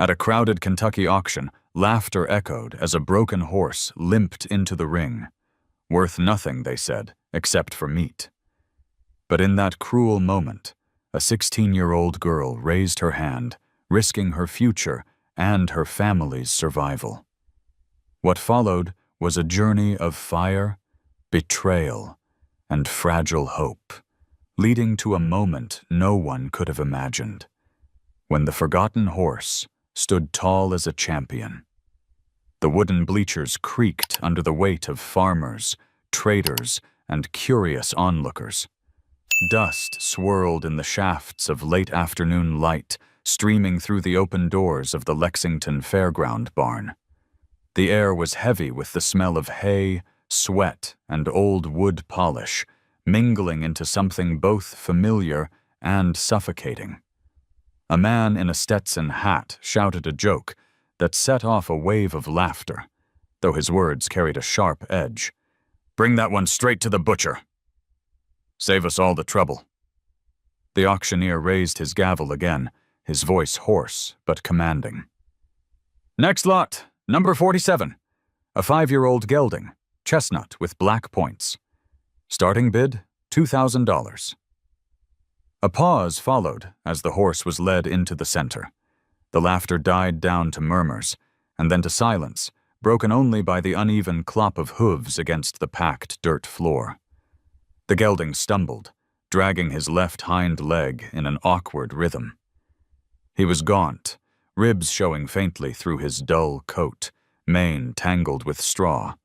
At a crowded Kentucky auction, laughter echoed as a broken horse limped into the ring. Worth nothing, they said, except for meat. But in that cruel moment, a 16-year-old girl raised her hand, risking her future and her family's survival. What followed was a journey of fire, betrayal, and fragile hope, leading to a moment no one could have imagined, when the forgotten horse stood tall as a champion. The wooden bleachers creaked under the weight of farmers, traders, and curious onlookers. Dust swirled in the shafts of late-afternoon light streaming through the open doors of the Lexington Fairground barn. The air was heavy with the smell of hay, sweat, and old wood polish, mingling into something both familiar and suffocating. A man in a Stetson hat shouted a joke that set off a wave of laughter, though his words carried a sharp edge. "Bring that one straight to the butcher. Save us all the trouble." The auctioneer raised his gavel again, his voice hoarse but commanding. "Next lot, number 47, a 5-year-old gelding, chestnut with black points. Starting bid, $2,000. A pause followed as the horse was led into the center. The laughter died down to murmurs, and then to silence, broken only by the uneven clop of hooves against the packed dirt floor. The gelding stumbled, dragging his left hind leg in an awkward rhythm. He was gaunt, ribs showing faintly through his dull coat, mane tangled with straw.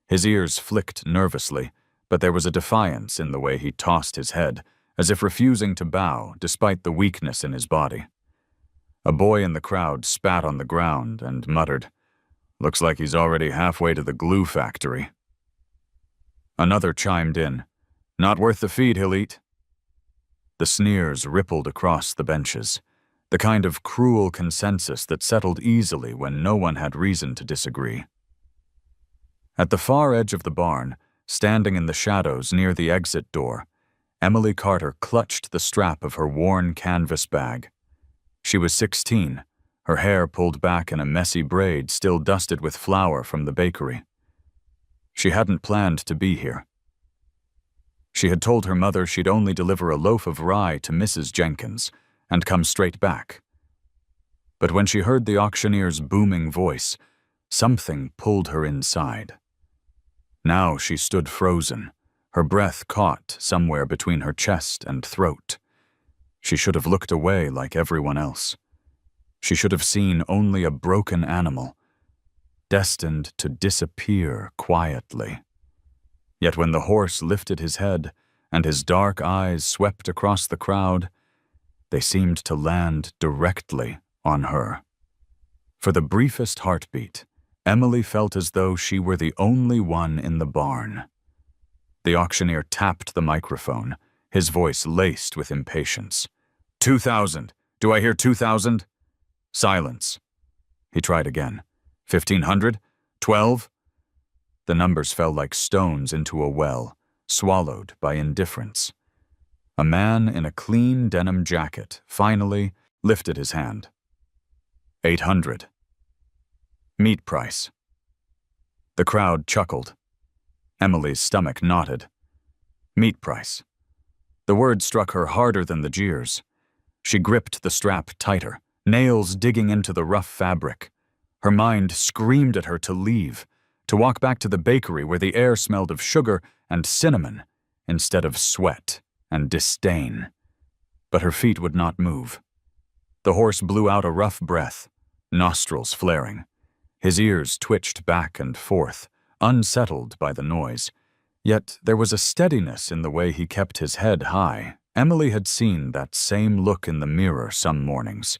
His ears flicked nervously, but there was a defiance in the way he tossed his head, as if refusing to bow despite the weakness in his body. A boy in the crowd spat on the ground and muttered, "Looks like he's already halfway to the glue factory." Another chimed in, "Not worth the feed he'll eat." The sneers rippled across the benches, the kind of cruel consensus that settled easily when no one had reason to disagree. At the far edge of the barn, standing in the shadows near the exit door, Emily Carter clutched the strap of her worn canvas bag. She was 16, her hair pulled back in a messy braid still dusted with flour from the bakery. She hadn't planned to be here. She had told her mother she'd only deliver a loaf of rye to Mrs. Jenkins and come straight back. But when she heard the auctioneer's booming voice, something pulled her inside. Now she stood frozen, her breath caught somewhere between her chest and throat. She should have looked away like everyone else. She should have seen only a broken animal, destined to disappear quietly. Yet when the horse lifted his head and his dark eyes swept across the crowd, they seemed to land directly on her. For the briefest heartbeat, Emily felt as though she were the only one in the barn. The auctioneer tapped the microphone, his voice laced with impatience. 2,000. Do I hear 2,000? Silence. He tried again. 1,500? 12? The numbers fell like stones into a well, swallowed by indifference. A man in a clean denim jacket finally lifted his hand. 800. Meat price. The crowd chuckled. Emily's stomach knotted. Meat price. The word struck her harder than the jeers. She gripped the strap tighter, nails digging into the rough fabric. Her mind screamed at her to leave, to walk back to the bakery where the air smelled of sugar and cinnamon instead of sweat and disdain. But her feet would not move. The horse blew out a rough breath, nostrils flaring. His ears twitched back and forth, unsettled by the noise. Yet there was a steadiness in the way he kept his head high. Emily had seen that same look in the mirror some mornings,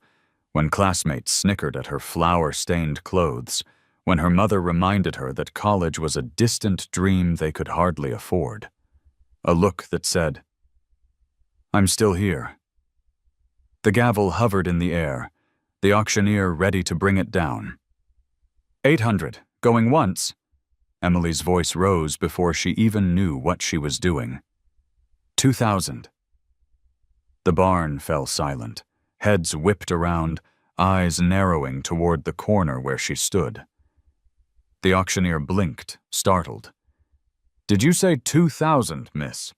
when classmates snickered at her flour-stained clothes, when her mother reminded her that college was a distant dream they could hardly afford. A look that said, "I'm still here." The gavel hovered in the air, the auctioneer ready to bring it down. 800, going once. Emily's voice rose before she even knew what she was doing. 2,000. The barn fell silent, heads whipped around, eyes narrowing toward the corner where she stood. The auctioneer blinked, startled. "Did you say 2,000, miss?"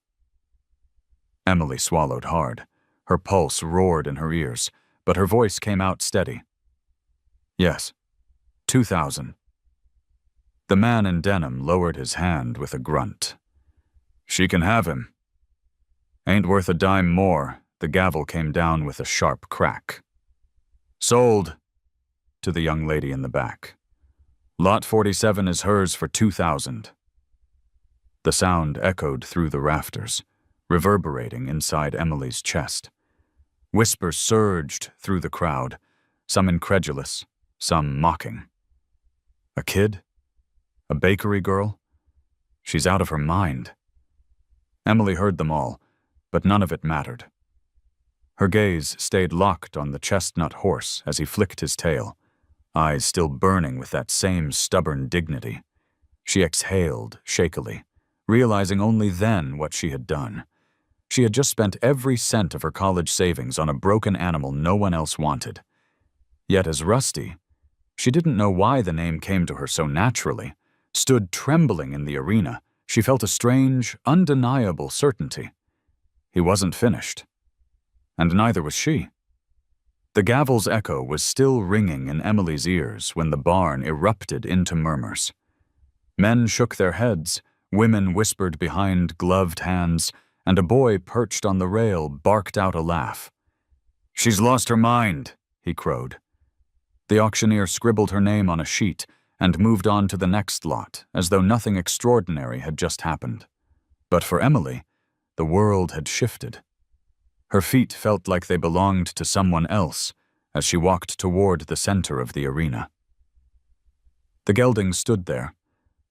Emily swallowed hard. Her pulse roared in her ears, but her voice came out steady. "Yes, 2,000. The man in denim lowered his hand with a grunt. "She can have him." "Ain't worth a dime more." The gavel came down with a sharp crack. "Sold," to the young lady in the back. "Lot 47 is hers for 2,000. The sound echoed through the rafters, reverberating inside Emily's chest. Whispers surged through the crowd, some incredulous, some mocking. A kid? A bakery girl? She's out of her mind. Emily heard them all, but none of it mattered. Her gaze stayed locked on the chestnut horse as he flicked his tail, eyes still burning with that same stubborn dignity. She exhaled shakily, realizing only then what she had done. She had just spent every cent of her college savings on a broken animal no one else wanted. Yet as Rusty, she didn't know why the name came to her so naturally, stood trembling in the arena, she felt a strange, undeniable certainty. He wasn't finished. And neither was she. The gavel's echo was still ringing in Emily's ears when the barn erupted into murmurs. Men shook their heads, women whispered behind gloved hands, and a boy perched on the rail barked out a laugh. "She's lost her mind," he crowed. The auctioneer scribbled her name on a sheet and moved on to the next lot, as though nothing extraordinary had just happened. But for Emily, the world had shifted. Her feet felt like they belonged to someone else as she walked toward the center of the arena. The gelding stood there,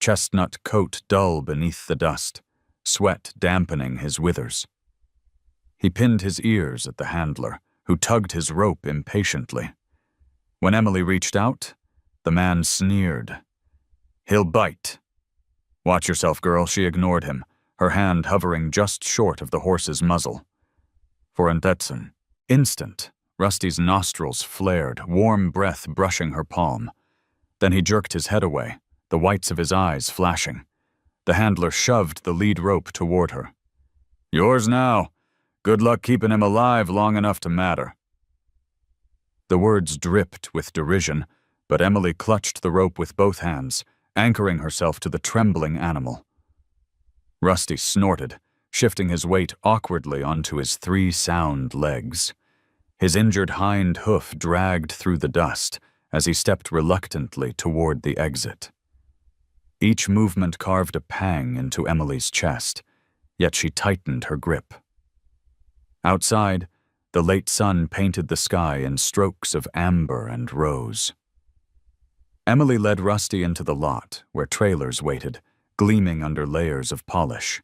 chestnut coat dull beneath the dust, sweat dampening his withers. He pinned his ears at the handler, who tugged his rope impatiently. When Emily reached out, the man sneered. "He'll bite." "Watch yourself, girl," she ignored him, her hand hovering just short of the horse's muzzle. For an instant, Rusty's nostrils flared, warm breath brushing her palm. Then he jerked his head away, the whites of his eyes flashing. The handler shoved the lead rope toward her. "Yours now. Good luck keeping him alive long enough to matter." The words dripped with derision, but Emily clutched the rope with both hands, anchoring herself to the trembling animal. Rusty snorted, shifting his weight awkwardly onto his 3 sound legs. His injured hind hoof dragged through the dust as he stepped reluctantly toward the exit. Each movement carved a pang into Emily's chest, yet she tightened her grip. Outside, the late sun painted the sky in strokes of amber and rose. Emily led Rusty into the lot, where trailers waited, gleaming under layers of polish.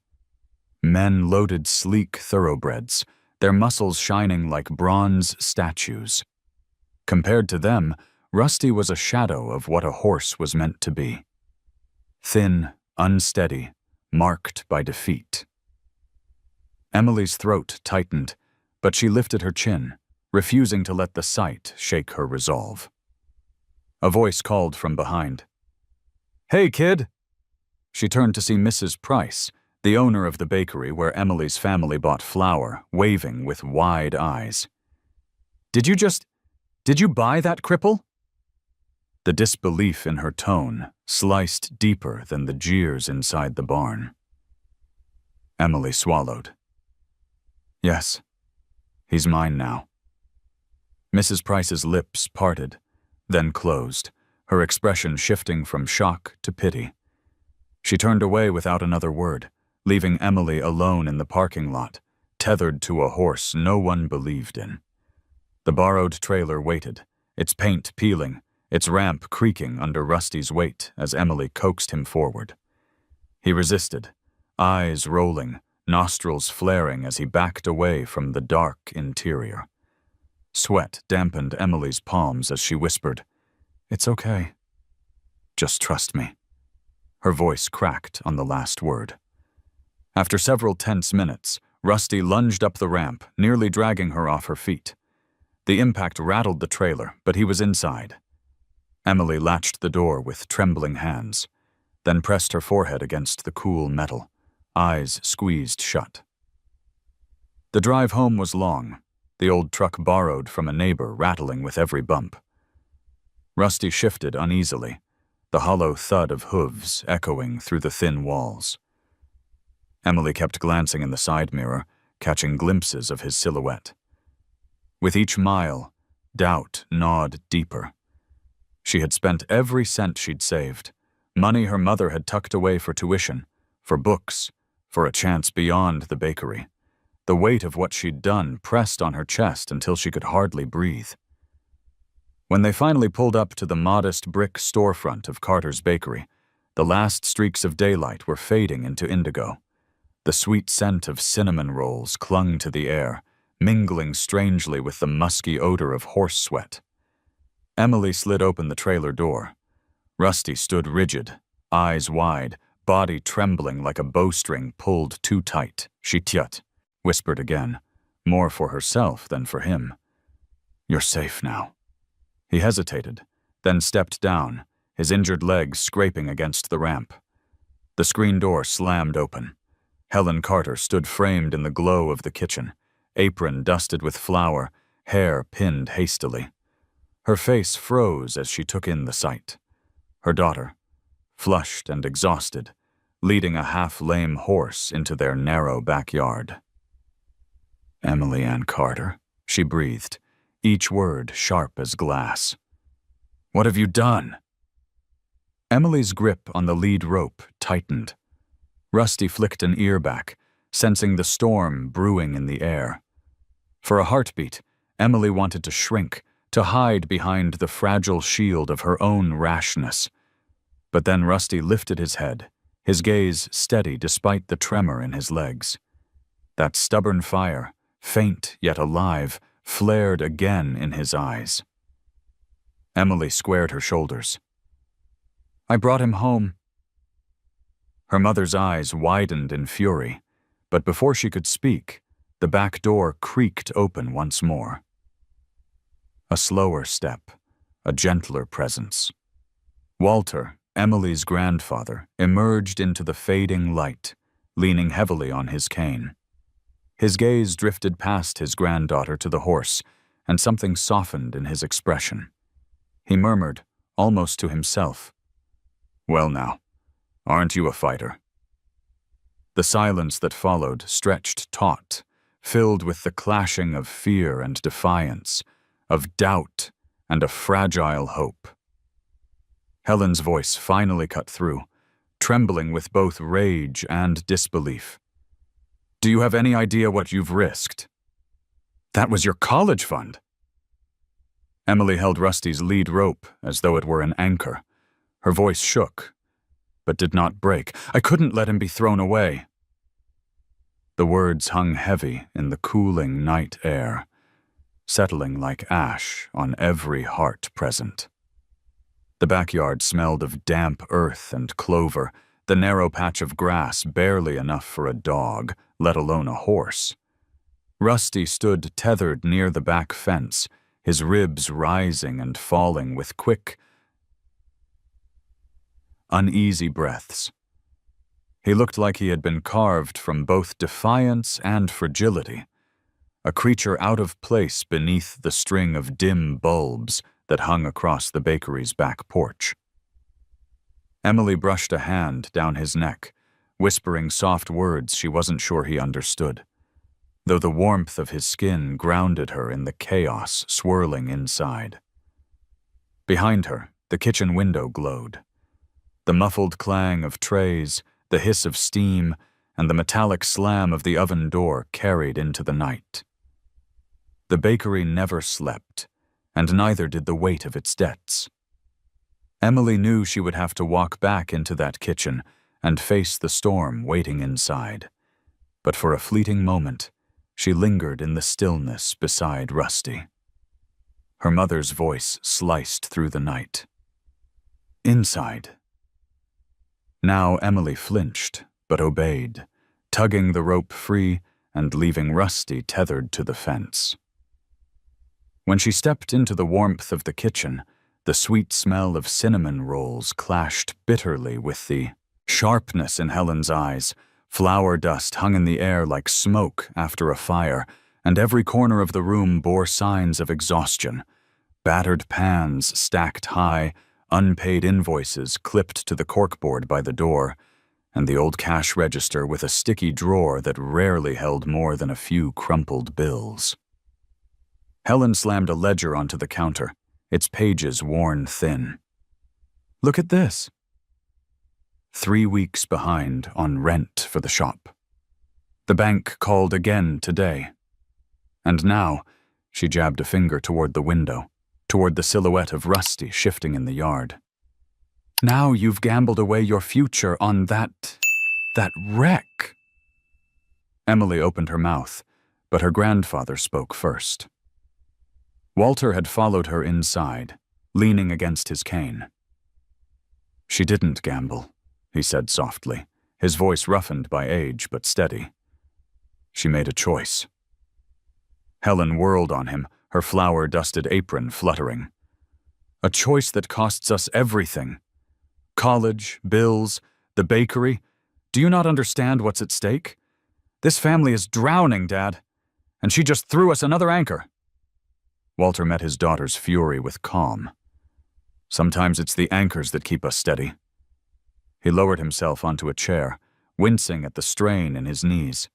Men loaded sleek thoroughbreds, their muscles shining like bronze statues. Compared to them, Rusty was a shadow of what a horse was meant to be. Thin, unsteady, marked by defeat. Emily's throat tightened, but she lifted her chin, refusing to let the sight shake her resolve. A voice called from behind. "Hey, kid!" She turned to see Mrs. Price, the owner of the bakery where Emily's family bought flour, waving with wide eyes. Did you buy that cripple?" The disbelief in her tone sliced deeper than the jeers inside the barn. Emily swallowed. "Yes, he's mine now." Mrs. Price's lips parted, then closed, her expression shifting from shock to pity. She turned away without another word, leaving Emily alone in the parking lot, tethered to a horse no one believed in. The borrowed trailer waited, its paint peeling, its ramp creaking under Rusty's weight as Emily coaxed him forward. He resisted, eyes rolling, nostrils flaring as he backed away from the dark interior. Sweat dampened Emily's palms as she whispered, "It's okay. Just trust me." Her voice cracked on the last word. After several tense minutes, Rusty lunged up the ramp, nearly dragging her off her feet. The impact rattled the trailer, but he was inside. Emily latched the door with trembling hands, then pressed her forehead against the cool metal, eyes squeezed shut. The drive home was long, the old truck borrowed from a neighbor rattling with every bump. Rusty shifted uneasily, the hollow thud of hooves echoing through the thin walls. Emily kept glancing in the side mirror, catching glimpses of his silhouette. With each mile, doubt gnawed deeper. She had spent every cent she'd saved, money her mother had tucked away for tuition, for books, for a chance beyond the bakery. The weight of what she'd done pressed on her chest until she could hardly breathe. When they finally pulled up to the modest brick storefront of Carter's Bakery, the last streaks of daylight were fading into indigo. The sweet scent of cinnamon rolls clung to the air, mingling strangely with the musky odor of horse sweat. Emily slid open the trailer door. Rusty stood rigid, eyes wide, body trembling like a bowstring pulled too tight. She whispered again, more for herself than for him. "You're safe now." He hesitated, then stepped down, his injured legs scraping against the ramp. The screen door slammed open. Helen Carter stood framed in the glow of the kitchen, apron dusted with flour, hair pinned hastily. Her face froze as she took in the sight. Her daughter, flushed and exhausted, leading a half-lame horse into their narrow backyard. "Emily Ann Carter," she breathed, each word sharp as glass. "What have you done?" Emily's grip on the lead rope tightened. Rusty flicked an ear back, sensing the storm brewing in the air. For a heartbeat, Emily wanted to shrink, to hide behind the fragile shield of her own rashness. But then Rusty lifted his head, his gaze steady despite the tremor in his legs. That stubborn fire, faint yet alive, flared again in his eyes. Emily squared her shoulders. "I brought him home." Her mother's eyes widened in fury, but before she could speak, the back door creaked open once more. A slower step, a gentler presence. Walter, Emily's grandfather, emerged into the fading light, leaning heavily on his cane. His gaze drifted past his granddaughter to the horse, and something softened in his expression. He murmured, almost to himself, "Well now, aren't you a fighter?" The silence that followed stretched taut, filled with the clashing of fear and defiance, of doubt and a fragile hope. Helen's voice finally cut through, trembling with both rage and disbelief. "Do you have any idea what you've risked?" "That was your college fund." Emily held Rusty's lead rope as though it were an anchor. Her voice shook, but did not break. "I couldn't let him be thrown away." The words hung heavy in the cooling night air, settling like ash on every heart present. The backyard smelled of damp earth and clover, the narrow patch of grass barely enough for a dog, let alone a horse. Rusty stood tethered near the back fence, his ribs rising and falling with quick, uneasy breaths. He looked like he had been carved from both defiance and fragility, a creature out of place beneath the string of dim bulbs that hung across the bakery's back porch. Emily brushed a hand down his neck, whispering soft words she wasn't sure he understood, though the warmth of his skin grounded her in the chaos swirling inside. Behind her, the kitchen window glowed. The muffled clang of trays, the hiss of steam, and the metallic slam of the oven door carried into the night. The bakery never slept, and neither did the weight of its debts. Emily knew she would have to walk back into that kitchen and face the storm waiting inside, but for a fleeting moment, she lingered in the stillness beside Rusty. Her mother's voice sliced through the night. "Inside." Now Emily flinched, but obeyed, tugging the rope free and leaving Rusty tethered to the fence. When she stepped into the warmth of the kitchen, the sweet smell of cinnamon rolls clashed bitterly with the sharpness in Helen's eyes. Flour dust hung in the air like smoke after a fire, and every corner of the room bore signs of exhaustion. Battered pans stacked high, unpaid invoices clipped to the corkboard by the door, and the old cash register with a sticky drawer that rarely held more than a few crumpled bills. Helen slammed a ledger onto the counter, its pages worn thin. "Look at this." 3 weeks behind on rent for the shop. The bank called again today. And now, she jabbed a finger toward the window, toward the silhouette of Rusty shifting in the yard. "Now you've gambled away your future on that wreck." Emily opened her mouth, but her grandfather spoke first. Walter had followed her inside, leaning against his cane. "She didn't gamble," he said softly, his voice roughened by age but steady. "She made a choice." Helen whirled on him, her flour-dusted apron fluttering. "A choice that costs us everything. College, bills, the bakery. Do you not understand what's at stake? This family is drowning, Dad, and she just threw us another anchor." Walter met his daughter's fury with calm. "Sometimes it's the anchors that keep us steady." He lowered himself onto a chair, wincing at the strain in his knees.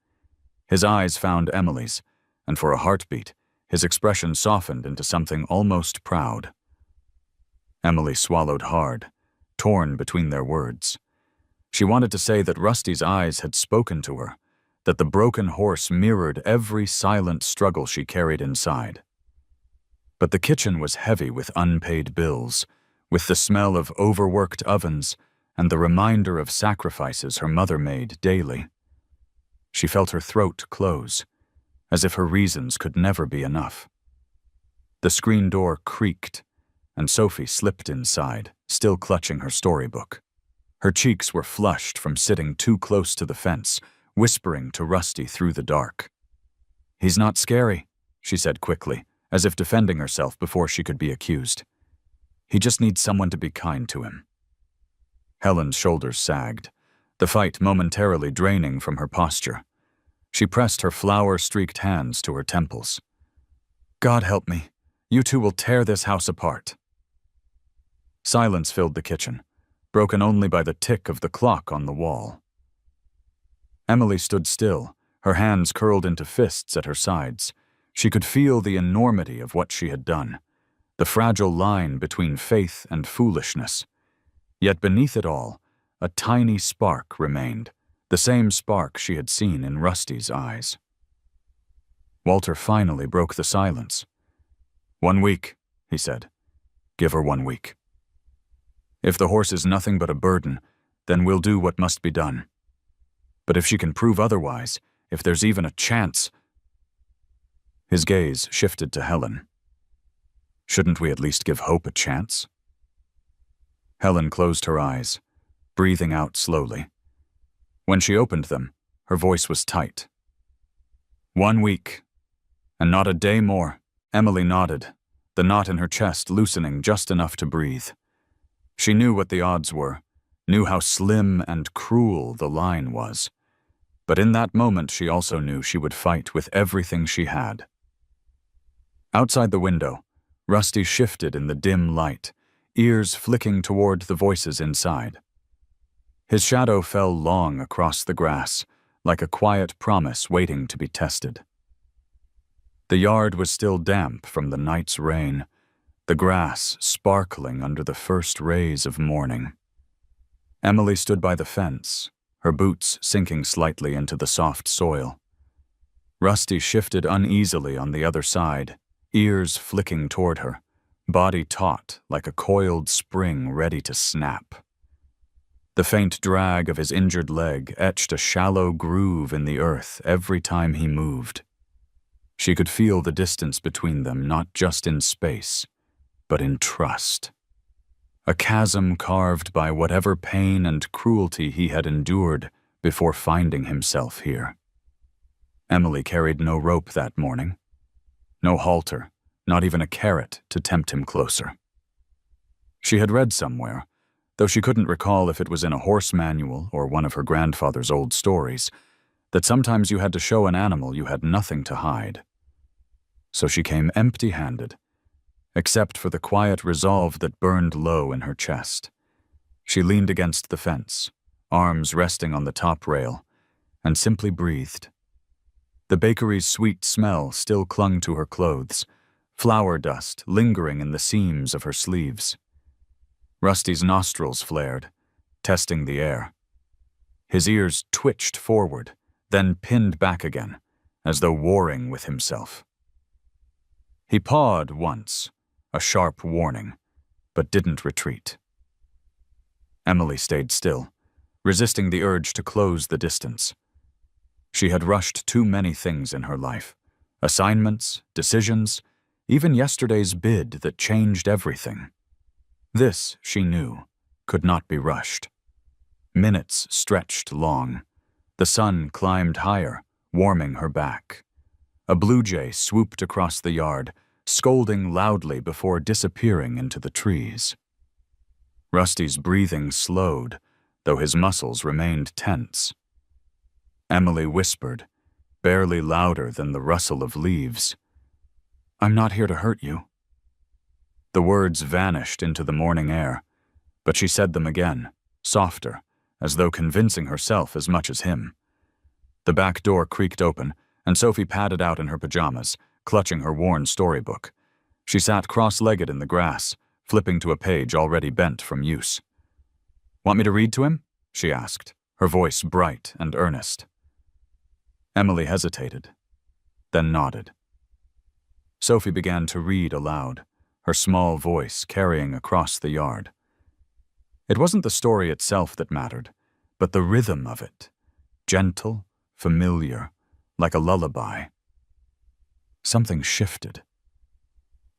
His eyes found Emily's, and for a heartbeat, his expression softened into something almost proud. Emily swallowed hard, torn between their words. She wanted to say that Rusty's eyes had spoken to her, that the broken horse mirrored every silent struggle she carried inside. But the kitchen was heavy with unpaid bills, with the smell of overworked ovens and the reminder of sacrifices her mother made daily. She felt her throat close, as if her reasons could never be enough. The screen door creaked, and Sophie slipped inside, still clutching her storybook. Her cheeks were flushed from sitting too close to the fence, whispering to Rusty through the dark. "He's not scary," she said quickly, as if defending herself before she could be accused. "He just needs someone to be kind to him." Helen's shoulders sagged, the fight momentarily draining from her posture. She pressed her flour-streaked hands to her temples. "God help me, you two will tear this house apart." Silence filled the kitchen, broken only by the tick of the clock on the wall. Emily stood still, her hands curled into fists at her sides. She could feel the enormity of what she had done, the fragile line between faith and foolishness. Yet beneath it all, a tiny spark remained, the same spark she had seen in Rusty's eyes. Walter finally broke the silence. "1 week," he said. "Give her 1 week. If the horse is nothing but a burden, then we'll do what must be done. But if she can prove otherwise, if there's even a chance—" His gaze shifted to Helen. "Shouldn't we at least give hope a chance?" Helen closed her eyes, breathing out slowly. When she opened them, her voice was tight. 1 week. And not a day more. Emily nodded, the knot in her chest loosening just enough to breathe. She knew what the odds were, knew how slim and cruel the line was. But in that moment she also knew she would fight with everything she had. Outside the window, Rusty shifted in the dim light, ears flicking toward the voices inside. His shadow fell long across the grass, like a quiet promise waiting to be tested. The yard was still damp from the night's rain, the grass sparkling under the first rays of morning. Emily stood by the fence, her boots sinking slightly into the soft soil. Rusty shifted uneasily on the other side, ears flicking toward her, body taut like a coiled spring ready to snap. The faint drag of his injured leg etched a shallow groove in the earth every time he moved. She could feel the distance between them not just in space, but in trust. A chasm carved by whatever pain and cruelty he had endured before finding himself here. Emily carried no rope that morning. No halter, not even a carrot to tempt him closer. She had read somewhere, though she couldn't recall if it was in a horse manual or one of her grandfather's old stories, that sometimes you had to show an animal you had nothing to hide. So she came empty-handed, except for the quiet resolve that burned low in her chest. She leaned against the fence, arms resting on the top rail, and simply breathed. The bakery's sweet smell still clung to her clothes, flour dust lingering in the seams of her sleeves. Rusty's nostrils flared, testing the air. His ears twitched forward, then pinned back again, as though warring with himself. He pawed once, a sharp warning, but didn't retreat. Emily stayed still, resisting the urge to close the distance. She had rushed too many things in her life, assignments, decisions, even yesterday's bid that changed everything. This, she knew, could not be rushed. Minutes stretched long. The sun climbed higher, warming her back. A blue jay swooped across the yard, scolding loudly before disappearing into the trees. Rusty's breathing slowed, though his muscles remained tense. Emily whispered, barely louder than the rustle of leaves, "I'm not here to hurt you." The words vanished into the morning air, but she said them again, softer, as though convincing herself as much as him. The back door creaked open, and Sophie padded out in her pajamas, clutching her worn storybook. She sat cross-legged in the grass, flipping to a page already bent from use. "Want me to read to him?" she asked, her voice bright and earnest. Emily hesitated, then nodded. Sophie began to read aloud, her small voice carrying across the yard. It wasn't the story itself that mattered, but the rhythm of it, gentle, familiar, like a lullaby. Something shifted.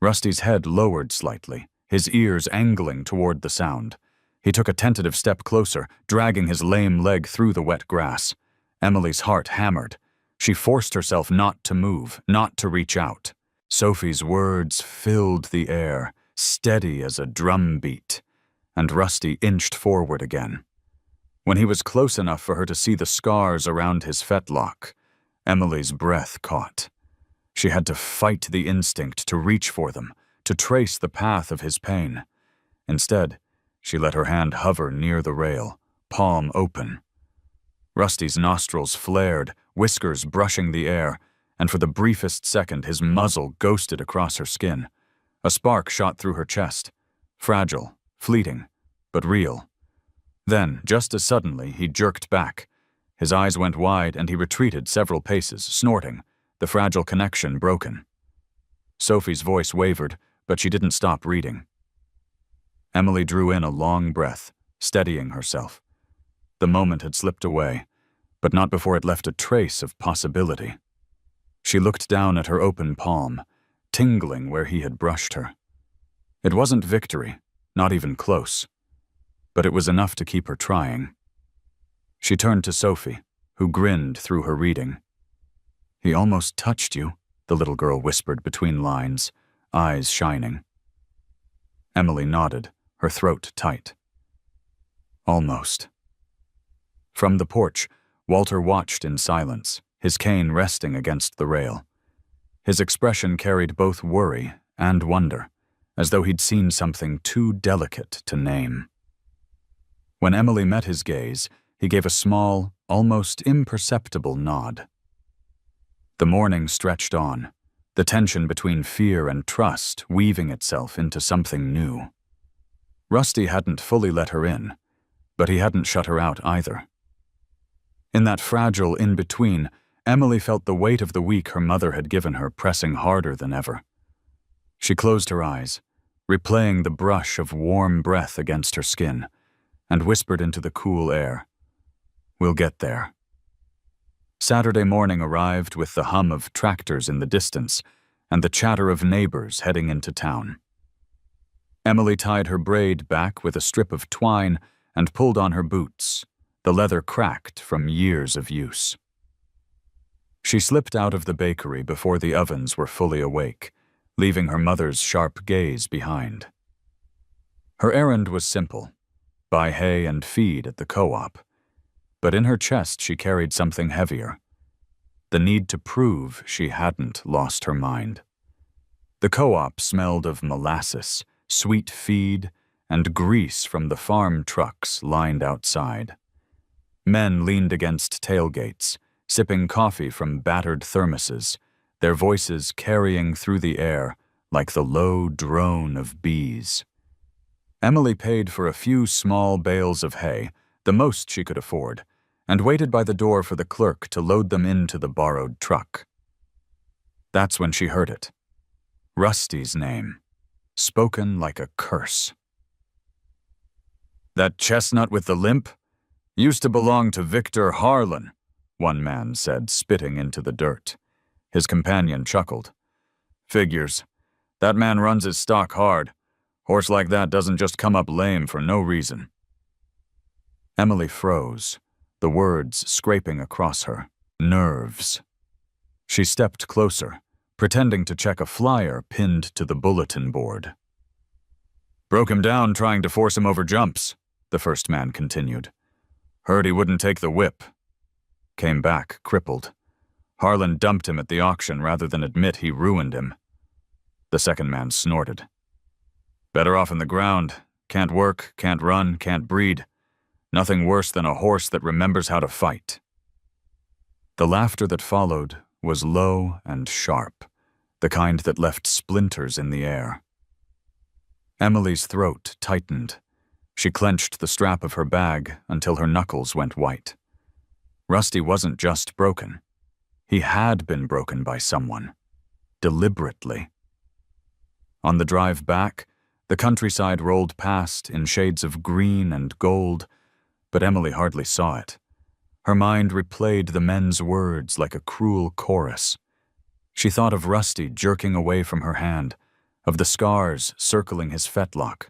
Rusty's head lowered slightly, his ears angling toward the sound. He took a tentative step closer, dragging his lame leg through the wet grass. Emily's heart hammered. She forced herself not to move, not to reach out. Sophie's words filled the air, steady as a drum beat, and Rusty inched forward again. When he was close enough for her to see the scars around his fetlock, Emily's breath caught. She had to fight the instinct to reach for them, to trace the path of his pain. Instead, she let her hand hover near the rail, palm open. Rusty's nostrils flared, whiskers brushing the air, and for the briefest second his muzzle ghosted across her skin. A spark shot through her chest, fragile, fleeting, but real. Then, just as suddenly, he jerked back. His eyes went wide and he retreated several paces, snorting, the fragile connection broken. Sophie's voice wavered, but she didn't stop reading. Emily drew in a long breath, steadying herself. The moment had slipped away, but not before it left a trace of possibility. She looked down at her open palm, tingling where he had brushed her. It wasn't victory, not even close, but it was enough to keep her trying. She turned to Sophie, who grinned through her reading. "He almost touched you," the little girl whispered between lines, eyes shining. Emily nodded, her throat tight. Almost. From the porch, Walter watched in silence, his cane resting against the rail. His expression carried both worry and wonder, as though he'd seen something too delicate to name. When Emily met his gaze, he gave a small, almost imperceptible nod. The morning stretched on, the tension between fear and trust weaving itself into something new. Rusty hadn't fully let her in, but he hadn't shut her out either. In that fragile in-between, Emily felt the weight of the week her mother had given her pressing harder than ever. She closed her eyes, replaying the brush of warm breath against her skin, and whispered into the cool air, "We'll get there." Saturday morning arrived with the hum of tractors in the distance and the chatter of neighbors heading into town. Emily tied her braid back with a strip of twine and pulled on her boots, the leather cracked from years of use. She slipped out of the bakery before the ovens were fully awake, leaving her mother's sharp gaze behind. Her errand was simple: buy hay and feed at the co-op. But in her chest she carried something heavier: the need to prove she hadn't lost her mind. The co-op smelled of molasses, sweet feed, and grease from the farm trucks lined outside. Men leaned against tailgates, sipping coffee from battered thermoses, their voices carrying through the air like the low drone of bees. Emily paid for a few small bales of hay, the most she could afford, and waited by the door for the clerk to load them into the borrowed truck. That's when she heard it. Rusty's name, spoken like a curse. "That chestnut with the limp used to belong to Victor Harlan," one man said, spitting into the dirt. His companion chuckled. "Figures. That man runs his stock hard. Horse like that doesn't just come up lame for no reason." Emily froze, the words scraping across her. Nerves. She stepped closer, pretending to check a flyer pinned to the bulletin board. "Broke him down trying to force him over jumps," the first man continued. "Heard he wouldn't take the whip. Came back crippled. Harlan dumped him at the auction rather than admit he ruined him." The second man snorted. "Better off in the ground. Can't work, can't run, can't breed. Nothing worse than a horse that remembers how to fight." The laughter that followed was low and sharp, the kind that left splinters in the air. Emily's throat tightened. She clenched the strap of her bag until her knuckles went white. Rusty wasn't just broken. He had been broken by someone. Deliberately. On the drive back, the countryside rolled past in shades of green and gold, but Emily hardly saw it. Her mind replayed the men's words like a cruel chorus. She thought of Rusty jerking away from her hand, of the scars circling his fetlock,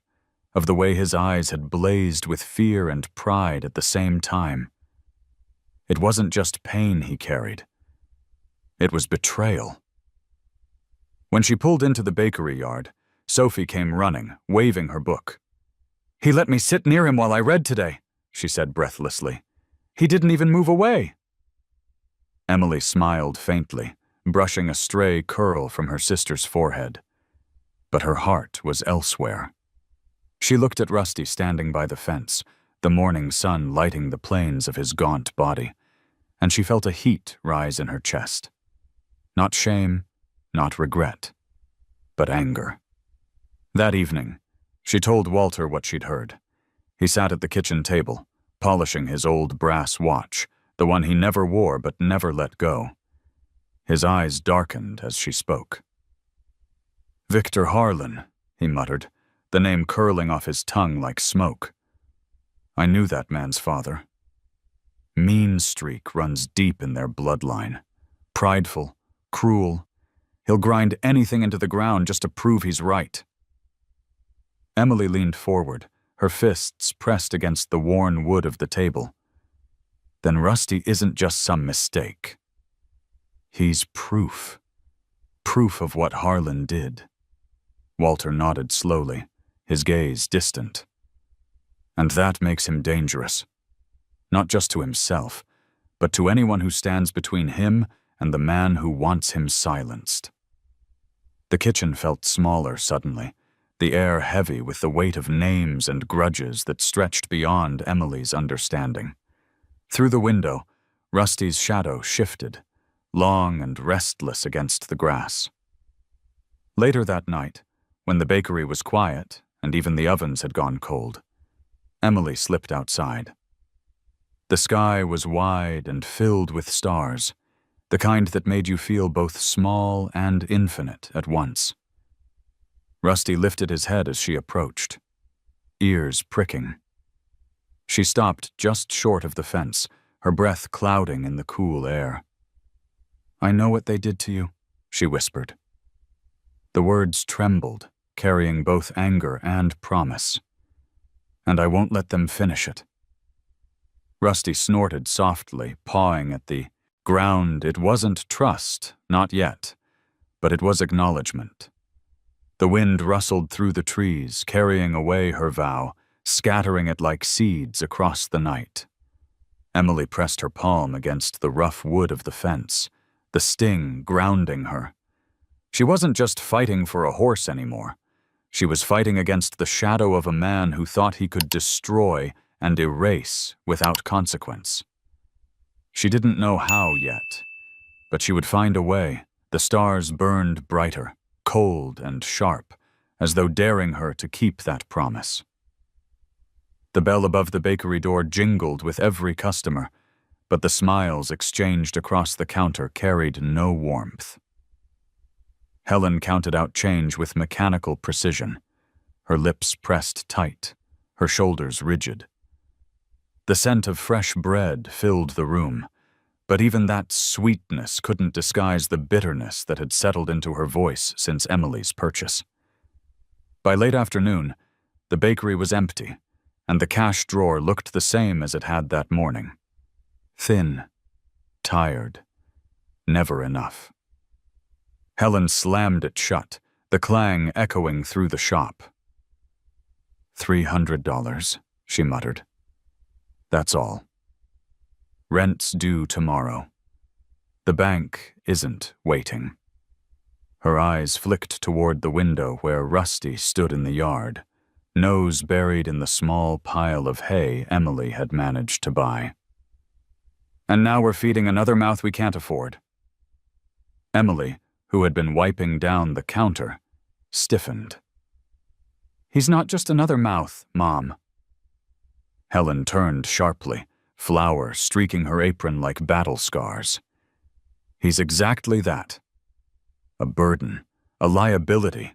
of the way his eyes had blazed with fear and pride at the same time. It wasn't just pain he carried. It was betrayal. When she pulled into the bakery yard, Sophie came running, waving her book. "He let me sit near him while I read today," she said breathlessly. "He didn't even move away." Emily smiled faintly, brushing a stray curl from her sister's forehead. But her heart was elsewhere. She looked at Rusty standing by the fence, the morning sun lighting the plains of his gaunt body, and she felt a heat rise in her chest. Not shame, not regret, but anger. That evening, she told Walter what she'd heard. He sat at the kitchen table, polishing his old brass watch, the one he never wore but never let go. His eyes darkened as she spoke. "Victor Harlan," he muttered, the name curling off his tongue like smoke. "I knew that man's father. Mean streak runs deep in their bloodline. Prideful, cruel. He'll grind anything into the ground just to prove he's right." Emily leaned forward, her fists pressed against the worn wood of the table. "Then Rusty isn't just some mistake. He's proof. Proof of what Harlan did." Walter nodded slowly, his gaze distant. "And that makes him dangerous. Not just to himself, but to anyone who stands between him and the man who wants him silenced." The kitchen felt smaller suddenly, the air heavy with the weight of names and grudges that stretched beyond Emily's understanding. Through the window, Rusty's shadow shifted, long and restless against the grass. Later that night, when the bakery was quiet and even the ovens had gone cold, Emily slipped outside. The sky was wide and filled with stars, the kind that made you feel both small and infinite at once. Rusty lifted his head as she approached, ears pricking. She stopped just short of the fence, her breath clouding in the cool air. "I know what they did to you," she whispered. The words trembled, carrying both anger and promise. "And I won't let them finish it." Rusty snorted softly, pawing at the ground. It wasn't trust, not yet, but it was acknowledgement. The wind rustled through the trees, carrying away her vow, scattering it like seeds across the night. Emily pressed her palm against the rough wood of the fence, the sting grounding her. She wasn't just fighting for a horse anymore. She was fighting against the shadow of a man who thought he could destroy and erase without consequence. She didn't know how yet, but she would find a way. The stars burned brighter, cold and sharp, as though daring her to keep that promise. The bell above the bakery door jingled with every customer, but the smiles exchanged across the counter carried no warmth. Helen counted out change with mechanical precision, her lips pressed tight, her shoulders rigid. The scent of fresh bread filled the room, but even that sweetness couldn't disguise the bitterness that had settled into her voice since Emily's purchase. By late afternoon, the bakery was empty, and the cash drawer looked the same as it had that morning. Thin, tired, never enough. Helen slammed it shut, the clang echoing through the shop. $300, she muttered. That's all. Rent's due tomorrow. The bank isn't waiting. Her eyes flicked toward the window where Rusty stood in the yard, nose buried in the small pile of hay Emily had managed to buy. And now we're feeding another mouth we can't afford. Emily, who had been wiping down the counter, stiffened. He's not just another mouth, Mom. Helen turned sharply, flour streaking her apron like battle scars. He's exactly that. A burden, a liability.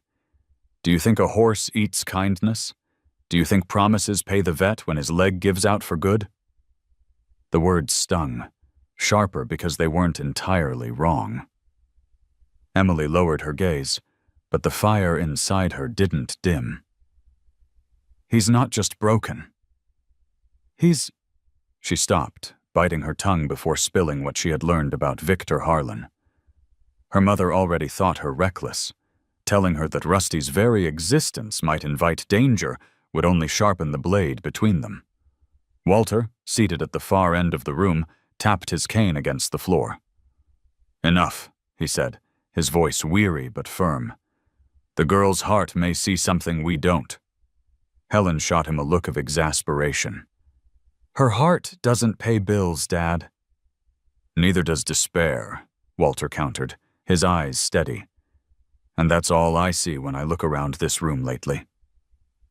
Do you think a horse eats kindness? Do you think promises pay the vet when his leg gives out for good? The words stung, sharper because they weren't entirely wrong. Emily lowered her gaze, but the fire inside her didn't dim. He's not just broken. She stopped, biting her tongue before spilling what she had learned about Victor Harlan. Her mother already thought her reckless. Telling her that Rusty's very existence might invite danger would only sharpen the blade between them. Walter, seated at the far end of the room, tapped his cane against the floor. Enough, he said, his voice weary but firm. The girl's heart may see something we don't. Helen shot him a look of exasperation. Her heart doesn't pay bills, Dad. Neither does despair, Walter countered, his eyes steady. And that's all I see when I look around this room lately.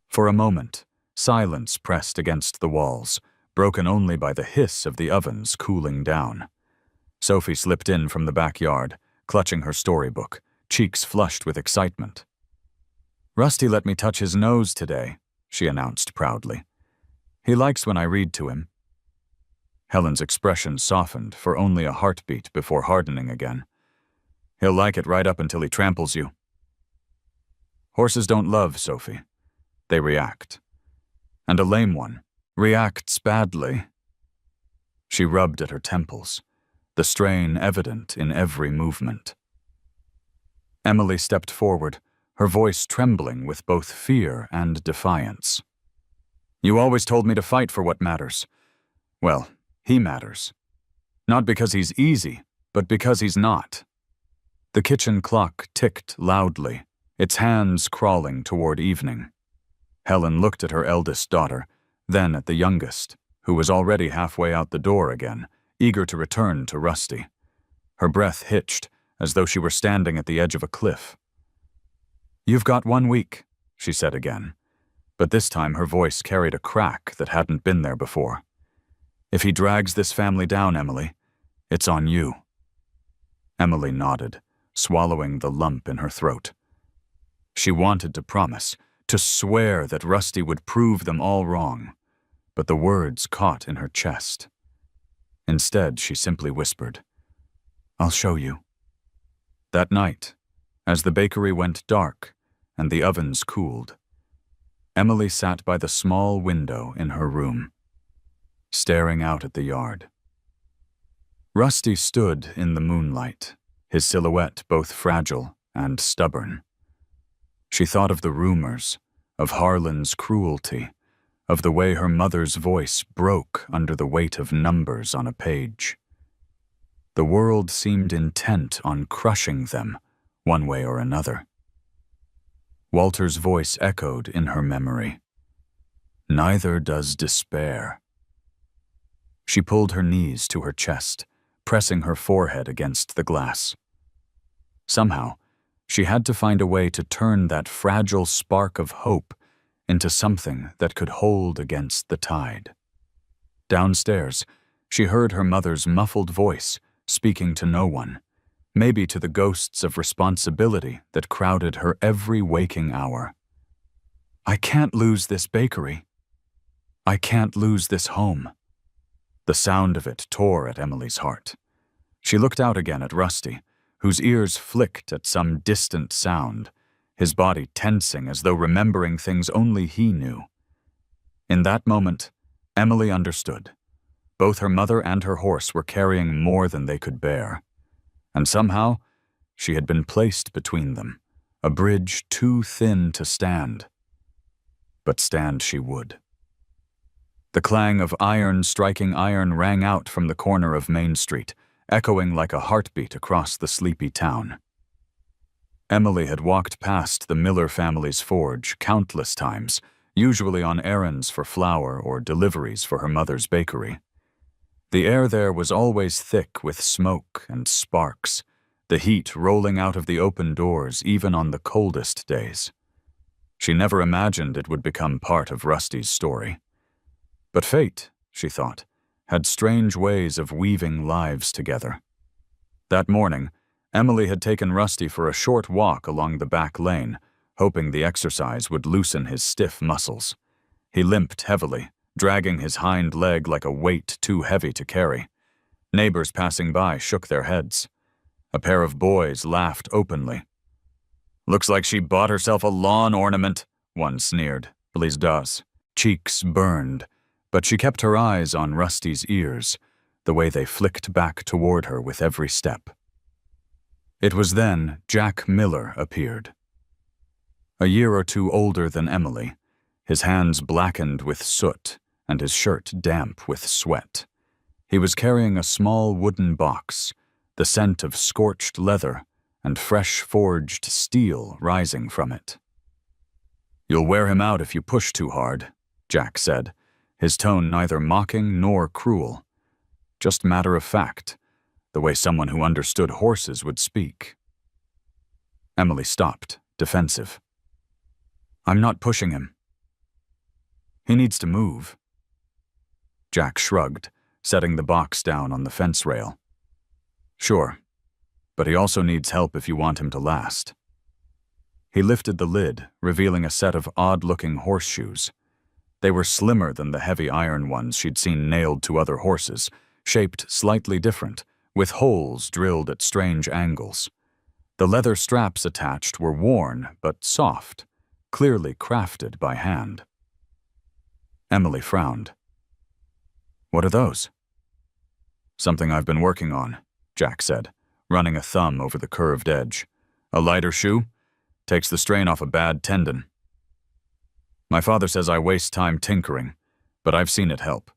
For a moment, silence pressed against the walls, broken only by the hiss of the ovens cooling down. Sophie slipped in from the backyard, clutching her storybook, cheeks flushed with excitement. Rusty let me touch his nose today, she announced proudly. He likes when I read to him. Helen's expression softened for only a heartbeat before hardening again. He'll like it right up until he tramples you. Horses don't love, Sophie. They react. And a lame one reacts badly. She rubbed at her temples, the strain evident in every movement. Emily stepped forward, her voice trembling with both fear and defiance. You always told me to fight for what matters. Well, he matters. Not because he's easy, but because he's not. The kitchen clock ticked loudly, its hands crawling toward evening. Helen looked at her eldest daughter, then at the youngest, who was already halfway out the door again, eager to return to Rusty. Her breath hitched, as though she were standing at the edge of a cliff. You've got 1 week, she said again, but this time her voice carried a crack that hadn't been there before. If he drags this family down, Emily, it's on you. Emily nodded, swallowing the lump in her throat. She wanted to promise, to swear that Rusty would prove them all wrong, but the words caught in her chest. Instead, she simply whispered, I'll show you. That night, as the bakery went dark and the ovens cooled, Emily sat by the small window in her room, staring out at the yard. Rusty stood in the moonlight, his silhouette both fragile and stubborn. She thought of the rumors, of Harlan's cruelty, of the way her mother's voice broke under the weight of numbers on a page. The world seemed intent on crushing them, one way or another. Walter's voice echoed in her memory. Neither does despair. She pulled her knees to her chest, pressing her forehead against the glass. Somehow, she had to find a way to turn that fragile spark of hope into something that could hold against the tide. Downstairs, she heard her mother's muffled voice speaking to no one, maybe to the ghosts of responsibility that crowded her every waking hour. I can't lose this bakery. I can't lose this home. The sound of it tore at Emily's heart. She looked out again at Rusty, whose ears flicked at some distant sound, his body tensing as though remembering things only he knew. In that moment, Emily understood. Both her mother and her horse were carrying more than they could bear. And somehow, she had been placed between them, a bridge too thin to stand. But stand she would. The clang of iron striking iron rang out from the corner of Main Street, echoing like a heartbeat across the sleepy town. Emily had walked past the Miller family's forge countless times, usually on errands for flour or deliveries for her mother's bakery. The air there was always thick with smoke and sparks, the heat rolling out of the open doors even on the coldest days. She never imagined it would become part of Rusty's story. But fate, she thought, had strange ways of weaving lives together. That morning, Emily had taken Rusty for a short walk along the back lane, hoping the exercise would loosen his stiff muscles. He limped heavily, dragging his hind leg like a weight too heavy to carry. Neighbors passing by shook their heads. A pair of boys laughed openly. "Looks like she bought herself a lawn ornament," one sneered. Blizda's cheeks burned, but she kept her eyes on Rusty's ears, the way they flicked back toward her with every step. It was then Jack Miller appeared. A year or two older than Emily, his hands blackened with soot and his shirt damp with sweat. He was carrying a small wooden box, the scent of scorched leather and fresh forged steel rising from it. "You'll wear him out if you push too hard," Jack said, his tone neither mocking nor cruel, just matter of fact, the way someone who understood horses would speak. Emily stopped, defensive. "I'm not pushing him. He needs to move." Jack shrugged, setting the box down on the fence rail. "Sure, but he also needs help if you want him to last." He lifted the lid, revealing a set of odd-looking horseshoes. They were slimmer than the heavy iron ones she'd seen nailed to other horses, shaped slightly different, with holes drilled at strange angles. The leather straps attached were worn but soft, clearly crafted by hand. Emily frowned. "What are those?" "Something I've been working on," Jack said, running a thumb over the curved edge. "A lighter shoe? Takes the strain off a bad tendon. My father says I waste time tinkering, but I've seen it help."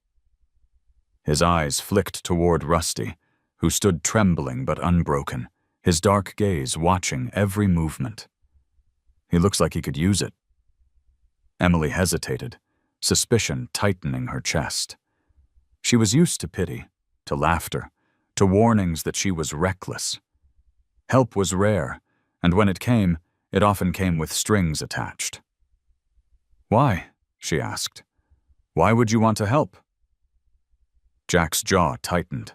His eyes flicked toward Rusty, who stood trembling but unbroken, his dark gaze watching every movement. "He looks like he could use it." Emily hesitated, suspicion tightening her chest. She was used to pity, to laughter, to warnings that she was reckless. Help was rare, and when it often came with strings attached. "Why?" she asked. "Why would you want to help?" Jack's jaw tightened.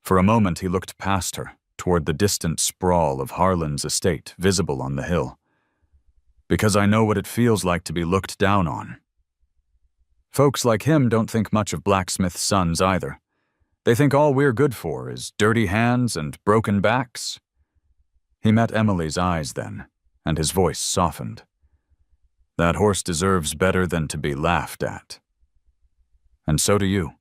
For a moment he looked past her, toward the distant sprawl of Harlan's estate visible on the hill. "Because I know what it feels like to be looked down on." Folks like him don't think much of blacksmith's sons either. They think all we're good for is dirty hands and broken backs. He met Emily's eyes then, and his voice softened. "That horse deserves better than to be laughed at. And so do you."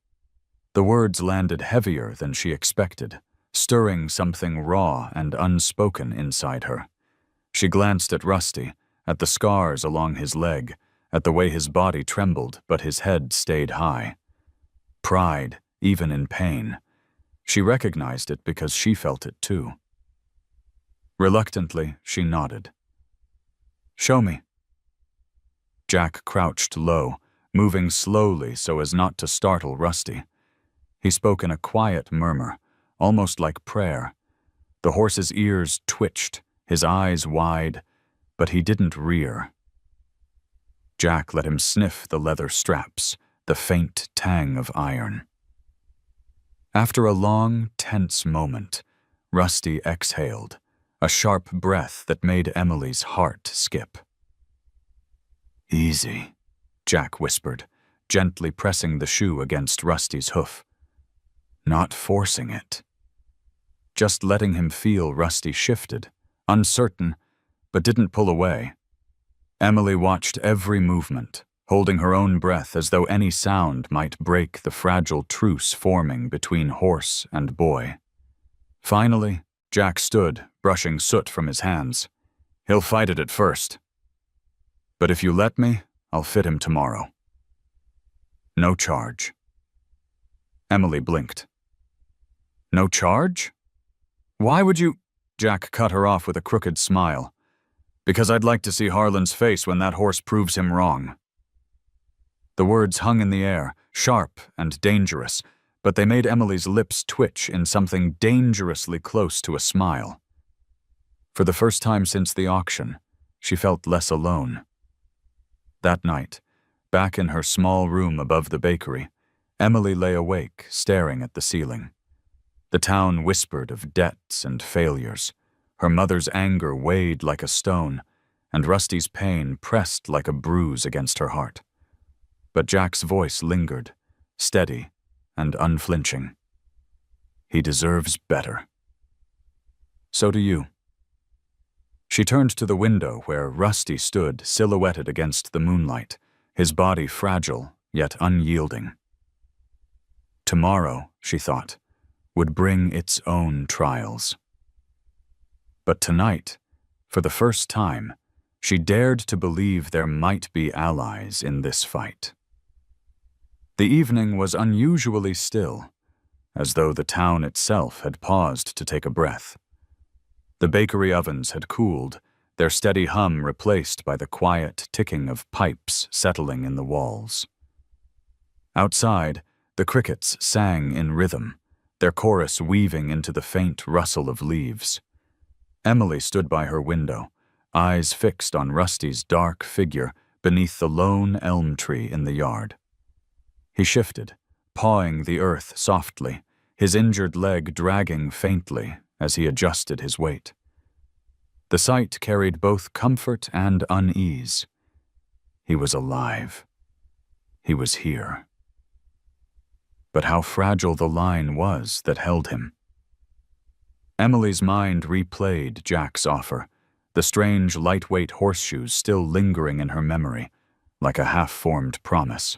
The words landed heavier than she expected, stirring something raw and unspoken inside her. She glanced at Rusty, at the scars along his leg, at the way his body trembled but his head stayed high. Pride, even in pain. She recognized it because she felt it too. Reluctantly, she nodded. "Show me." Jack crouched low, moving slowly so as not to startle Rusty. He spoke in a quiet murmur, almost like prayer. The horse's ears twitched, his eyes wide, but he didn't rear. Jack let him sniff the leather straps, the faint tang of iron. After a long, tense moment, Rusty exhaled, a sharp breath that made Emily's heart skip. "Easy," Jack whispered, gently pressing the shoe against Rusty's hoof. Not forcing it. Just letting him feel Rusty shifted, uncertain, but didn't pull away. Emily watched every movement, holding her own breath as though any sound might break the fragile truce forming between horse and boy. Finally, Jack stood, brushing soot from his hands. "He'll fight it at first. But if you let me, I'll fit him tomorrow. No charge." Emily blinked. "No charge? Why would you—" Jack cut her off with a crooked smile. "Because I'd like to see Harlan's face when that horse proves him wrong." The words hung in the air, sharp and dangerous, but they made Emily's lips twitch in something dangerously close to a smile. For the first time since the auction, she felt less alone. That night, back in her small room above the bakery, Emily lay awake, staring at the ceiling. The town whispered of debts and failures. Her mother's anger weighed like a stone, and Rusty's pain pressed like a bruise against her heart. But Jack's voice lingered, steady and unflinching. "He deserves better. So do you." She turned to the window where Rusty stood silhouetted against the moonlight, his body fragile yet unyielding. Tomorrow, she thought, would bring its own trials. But tonight, for the first time, she dared to believe there might be allies in this fight. The evening was unusually still, as though the town itself had paused to take a breath. The bakery ovens had cooled, their steady hum replaced by the quiet ticking of pipes settling in the walls. Outside, the crickets sang in rhythm, their chorus weaving into the faint rustle of leaves. Emily stood by her window, eyes fixed on Rusty's dark figure beneath the lone elm tree in the yard. He shifted, pawing the earth softly, his injured leg dragging faintly as he adjusted his weight. The sight carried both comfort and unease. He was alive. He was here. But how fragile the line was that held him. Emily's mind replayed Jack's offer, the strange lightweight horseshoes still lingering in her memory, like a half-formed promise.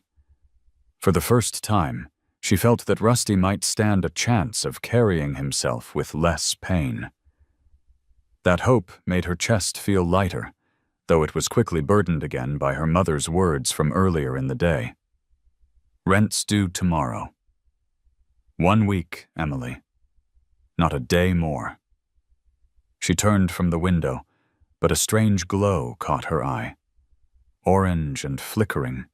For the first time, she felt that Rusty might stand a chance of carrying himself with less pain. That hope made her chest feel lighter, though it was quickly burdened again by her mother's words from earlier in the day. "Rent's due tomorrow. 1 week, Emily. Not a day more." She turned from the window, but a strange glow caught her eye. Orange and flickering,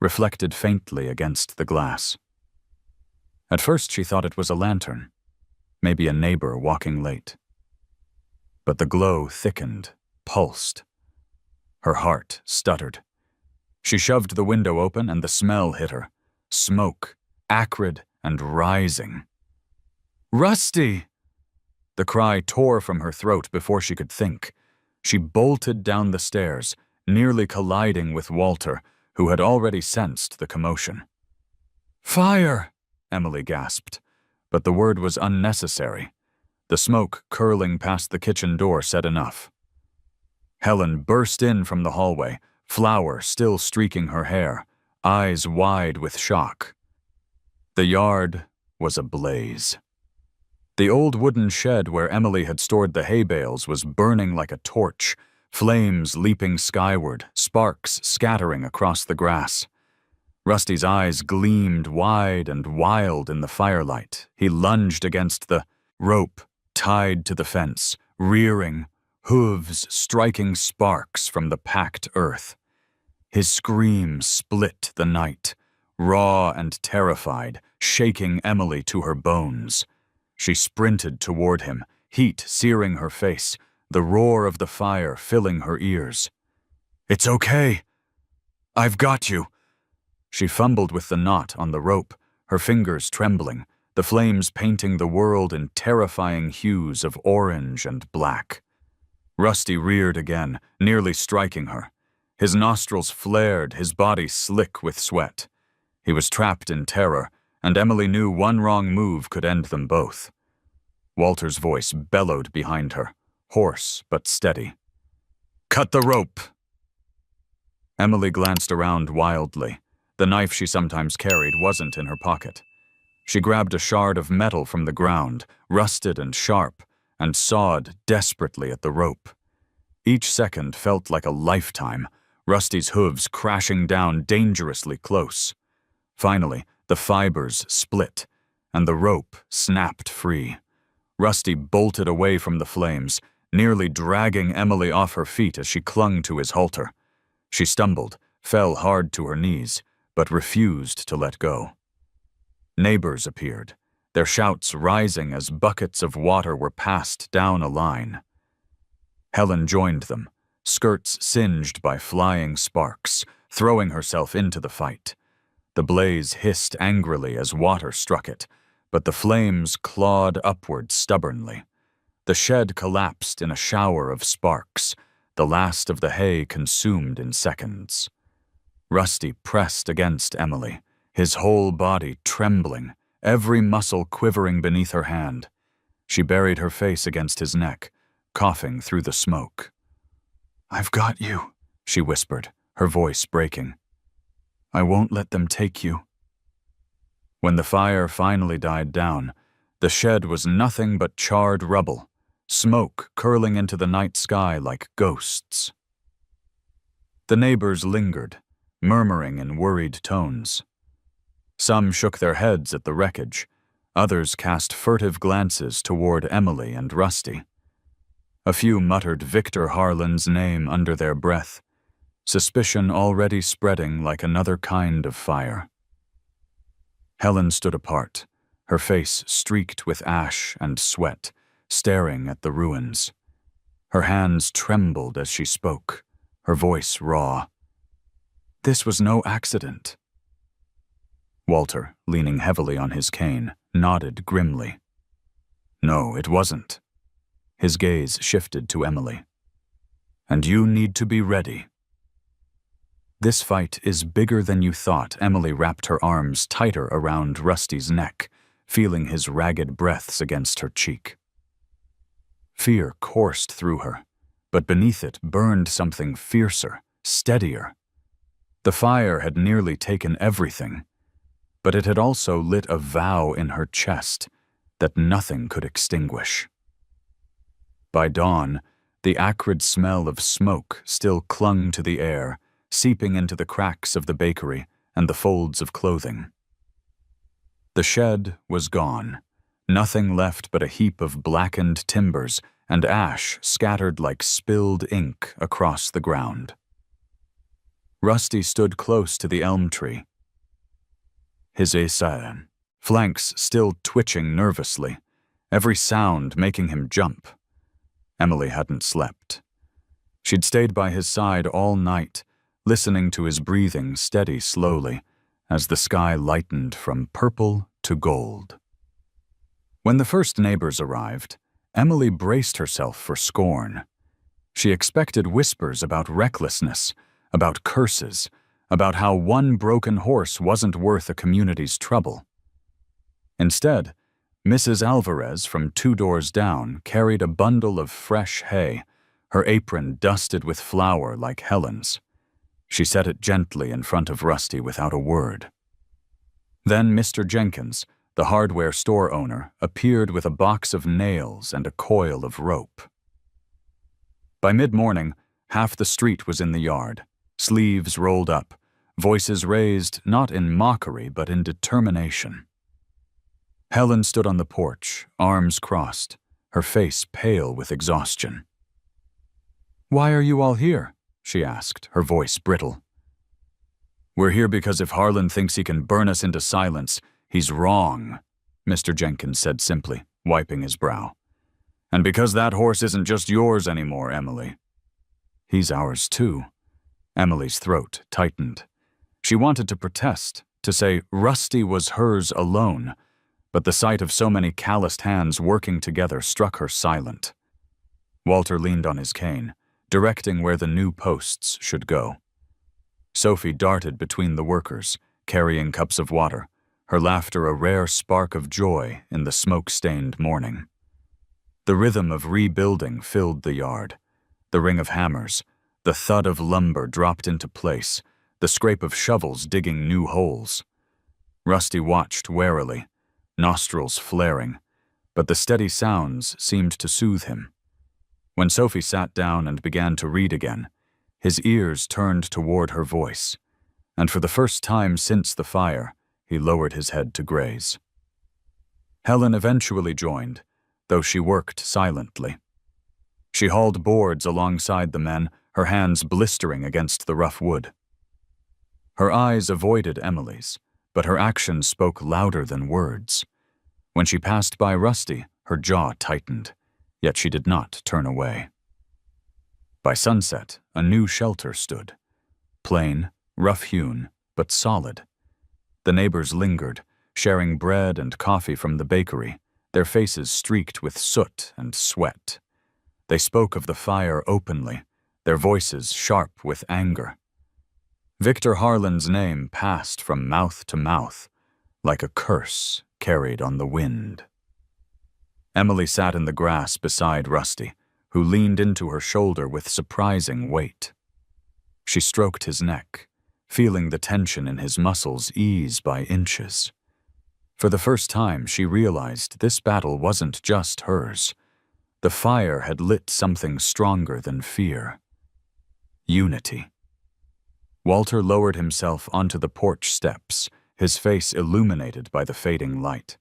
reflected faintly against the glass. At first she thought it was a lantern, maybe a neighbor walking late. But the glow thickened, pulsed. Her heart stuttered. She shoved the window open and the smell hit her. Smoke, acrid and rising. "Rusty!" The cry tore from her throat before she could think. She bolted down the stairs, nearly colliding with Walter, who had already sensed the commotion. "Fire!" Emily gasped, but the word was unnecessary. The smoke curling past the kitchen door said enough. Helen burst in from the hallway, flour still streaking her hair, eyes wide with shock. The yard was ablaze. The old wooden shed where Emily had stored the hay bales was burning like a torch, flames leaping skyward, sparks scattering across the grass. Rusty's eyes gleamed wide and wild in the firelight. He lunged against the rope tied to the fence, rearing, hooves striking sparks from the packed earth. His scream split the night, raw and terrified, shaking Emily to her bones. She sprinted toward him, heat searing her face, the roar of the fire filling her ears. "It's okay. I've got you." She fumbled with the knot on the rope, her fingers trembling, the flames painting the world in terrifying hues of orange and black. Rusty reared again, nearly striking her. His nostrils flared, his body slick with sweat. He was trapped in terror, and Emily knew one wrong move could end them both. Walter's voice bellowed behind her, hoarse but steady. "Cut the rope!" Emily glanced around wildly. The knife she sometimes carried wasn't in her pocket. She grabbed a shard of metal from the ground, rusted and sharp, and sawed desperately at the rope. Each second felt like a lifetime, Rusty's hooves crashing down dangerously close. Finally, the fibers split, and the rope snapped free. Rusty bolted away from the flames, nearly dragging Emily off her feet as she clung to his halter. She stumbled, fell hard to her knees, but refused to let go. Neighbors appeared, their shouts rising as buckets of water were passed down a line. Helen joined them, skirts singed by flying sparks, throwing herself into the fight. The blaze hissed angrily as water struck it, but the flames clawed upward stubbornly. The shed collapsed in a shower of sparks, the last of the hay consumed in seconds. Rusty pressed against Emily, his whole body trembling, every muscle quivering beneath her hand. She buried her face against his neck, coughing through the smoke. "I've got you," she whispered, her voice breaking. "I won't let them take you." When the fire finally died down, the shed was nothing but charred rubble, smoke curling into the night sky like ghosts. The neighbors lingered, murmuring in worried tones. Some shook their heads at the wreckage, others cast furtive glances toward Emily and Rusty. A few muttered Victor Harlan's name under their breath, suspicion already spreading like another kind of fire. Helen stood apart, her face streaked with ash and sweat, staring at the ruins. Her hands trembled as she spoke, her voice raw. "This was no accident." Walter, leaning heavily on his cane, nodded grimly. "No, it wasn't." His gaze shifted to Emily. "And you need to be ready." "This fight is bigger than you thought." Emily wrapped her arms tighter around Rusty's neck, feeling his ragged breaths against her cheek. Fear coursed through her, but beneath it burned something fiercer, steadier. The fire had nearly taken everything, but it had also lit a vow in her chest that nothing could extinguish. By dawn, the acrid smell of smoke still clung to the air, seeping into the cracks of the bakery and the folds of clothing. The shed was gone, nothing left but a heap of blackened timbers and ash scattered like spilled ink across the ground. Rusty stood close to the elm tree, his stallion, flanks still twitching nervously, every sound making him jump. Emily hadn't slept. She'd stayed by his side all night, listening to his breathing steady slowly as the sky lightened from purple to gold. When the first neighbors arrived, Emily braced herself for scorn. She expected whispers about recklessness, about curses, about how one broken horse wasn't worth a community's trouble. Instead, Mrs. Alvarez from 2 doors down carried a bundle of fresh hay, her apron dusted with flour like Helen's. She set it gently in front of Rusty without a word. Then Mr. Jenkins, the hardware store owner, appeared with a box of nails and a coil of rope. By mid-morning, Half the street was in the yard, sleeves rolled up, voices raised not in mockery but in determination. Helen stood on the porch, arms crossed, her face pale with exhaustion. "Why are you all here?" she asked, her voice brittle. "We're here because if Harlan thinks he can burn us into silence, he's wrong," Mr. Jenkins said simply, wiping his brow. "And because that horse isn't just yours anymore, Emily." "He's ours too." Emily's throat tightened. She wanted to protest, to say Rusty was hers alone, but the sight of so many calloused hands working together struck her silent. Walter leaned on his cane, directing where the new posts should go. Sophie darted between the workers, carrying cups of water, her laughter a rare spark of joy in the smoke-stained morning. The rhythm of rebuilding filled the yard. The ring of hammers, the thud of lumber dropped into place, the scrape of shovels digging new holes. Rusty watched warily, nostrils flaring, but the steady sounds seemed to soothe him. When Sophie sat down and began to read again, his ears turned toward her voice, and for the first time since the fire, he lowered his head to graze. Helen eventually joined, though she worked silently. She hauled boards alongside the men, her hands blistering against the rough wood. Her eyes avoided Emily's, but her actions spoke louder than words. When she passed by Rusty, her jaw tightened, yet she did not turn away. By sunset, a new shelter stood. Plain, rough-hewn, but solid. The neighbors lingered, sharing bread and coffee from the bakery, their faces streaked with soot and sweat. They spoke of the fire openly, their voices sharp with anger. Victor Harlan's name passed from mouth to mouth, like a curse carried on the wind. Emily sat in the grass beside Rusty, who leaned into her shoulder with surprising weight. She stroked his neck, feeling the tension in his muscles ease by inches. For the first time, she realized this battle wasn't just hers. The fire had lit something stronger than fear. Unity. Walter lowered himself onto the porch steps, his face illuminated by the fading light.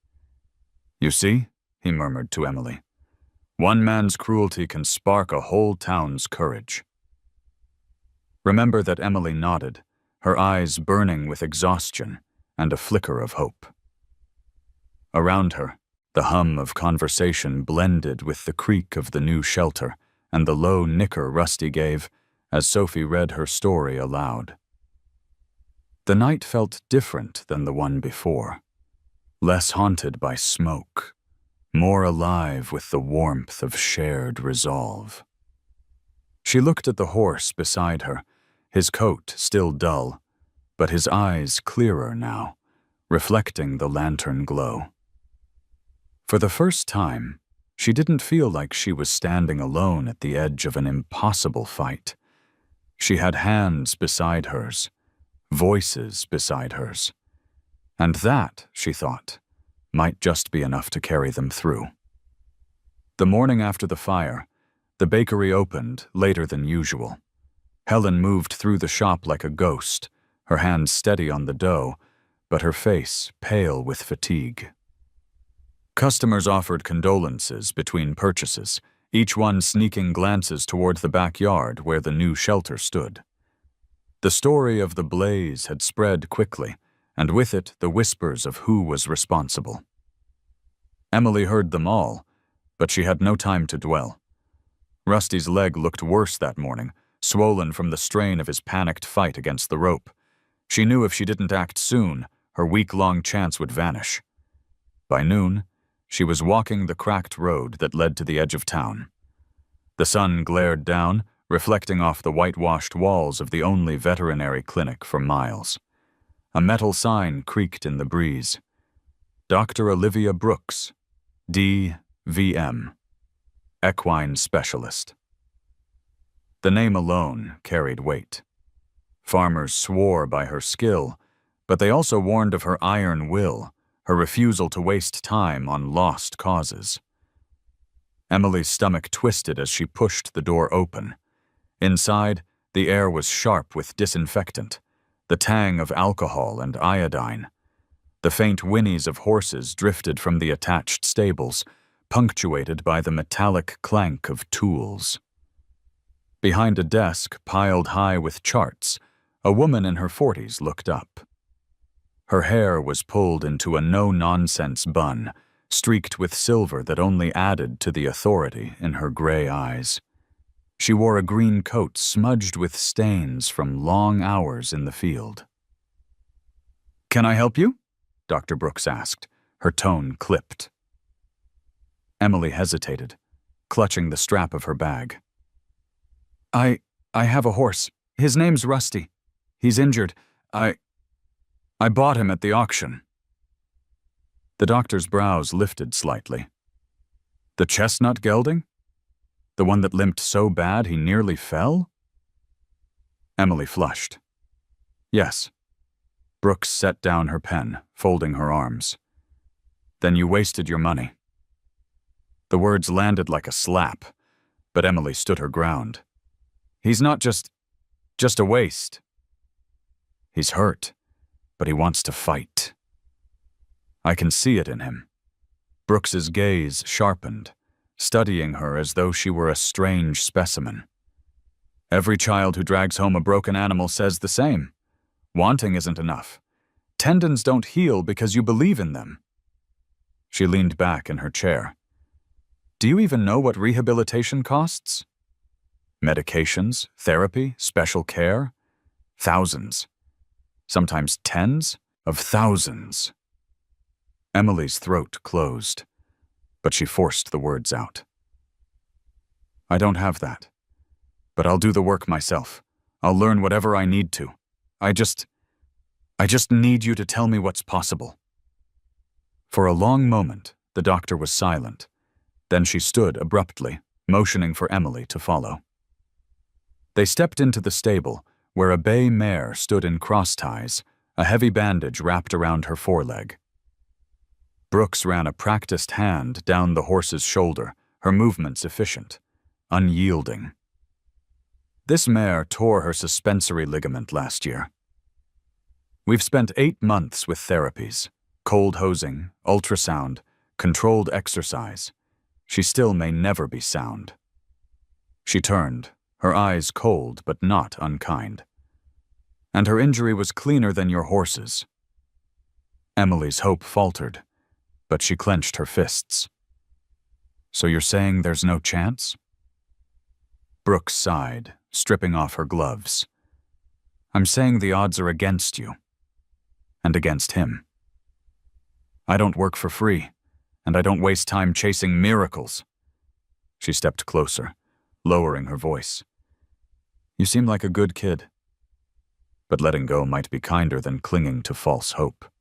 "You see," he murmured to Emily, "one man's cruelty can spark a whole town's courage." Remember that Emily nodded, her eyes burning with exhaustion and a flicker of hope. Around her, the hum of conversation blended with the creak of the new shelter and the low nicker Rusty gave as Sophie read her story aloud. The night felt different than the one before, less haunted by smoke, more alive with the warmth of shared resolve. She looked at the horse beside her, his coat still dull, but his eyes clearer now, reflecting the lantern glow. For the first time, she didn't feel like she was standing alone at the edge of an impossible fight. She had hands beside hers, voices beside hers, and that, she thought, might just be enough to carry them through. The morning after the fire, the bakery opened later than usual. Helen moved through the shop like a ghost, her hands steady on the dough, but her face pale with fatigue. Customers offered condolences between purchases, each one sneaking glances toward the backyard where the new shelter stood. The story of the blaze had spread quickly, and with it the whispers of who was responsible. Emily heard them all, but she had no time to dwell. Rusty's leg looked worse that morning, swollen from the strain of his panicked fight against the rope. She knew if she didn't act soon, her week-long chance would vanish. By noon, she was walking the cracked road that led to the edge of town. The sun glared down, reflecting off the whitewashed walls of the only veterinary clinic for miles. A metal sign creaked in the breeze. Dr. Olivia Brooks, D.V.M., Equine Specialist. The name alone carried weight. Farmers swore by her skill, but they also warned of her iron will, her refusal to waste time on lost causes. Emily's stomach twisted as she pushed the door open. Inside, the air was sharp with disinfectant, the tang of alcohol and iodine. The faint whinnies of horses drifted from the attached stables, punctuated by the metallic clank of tools. Behind a desk piled high with charts, a woman in her 40s looked up. Her hair was pulled into a no-nonsense bun, streaked with silver that only added to the authority in her gray eyes. She wore a green coat smudged with stains from long hours in the field. "Can I help you?" Dr. Brooks asked, her tone clipped. Emily hesitated, clutching the strap of her bag. I have a horse. His name's Rusty. He's injured. I bought him at the auction." The doctor's brows lifted slightly. "The chestnut gelding? The one that limped so bad he nearly fell?" Emily flushed. "Yes." Brooks set down her pen, folding her arms. "Then you wasted your money." The words landed like a slap, but Emily stood her ground. "He's not just a waste. He's hurt, but he wants to fight. I can see it in him." Brooks's gaze sharpened, studying her as though she were a strange specimen. "Every child who drags home a broken animal says the same. Wanting isn't enough. Tendons don't heal because you believe in them." She leaned back in her chair. "Do you even know what rehabilitation costs? Medications, therapy, special care? Thousands. Sometimes tens of thousands." Emily's throat closed, but she forced the words out. "I don't have that. But I'll do the work myself. I'll learn whatever I need to. I just need you to tell me what's possible." For a long moment, the doctor was silent. Then she stood abruptly, motioning for Emily to follow. They stepped into the stable, where a bay mare stood in cross ties, a heavy bandage wrapped around her foreleg. Brooks ran a practiced hand down the horse's shoulder, her movements efficient, unyielding. This mare tore her suspensory ligament last year. "We've spent 8 months with therapies, cold hosing, ultrasound, controlled exercise. She still may never be sound." She turned, her eyes cold but not unkind. "And her injury was cleaner than your horse's." Emily's hope faltered, but she clenched her fists. "So you're saying there's no chance?" Brooks sighed, stripping off her gloves. "I'm saying the odds are against you. And against him. I don't work for free, and I don't waste time chasing miracles." She stepped closer, lowering her voice. "You seem like a good kid. But letting go might be kinder than clinging to false hope."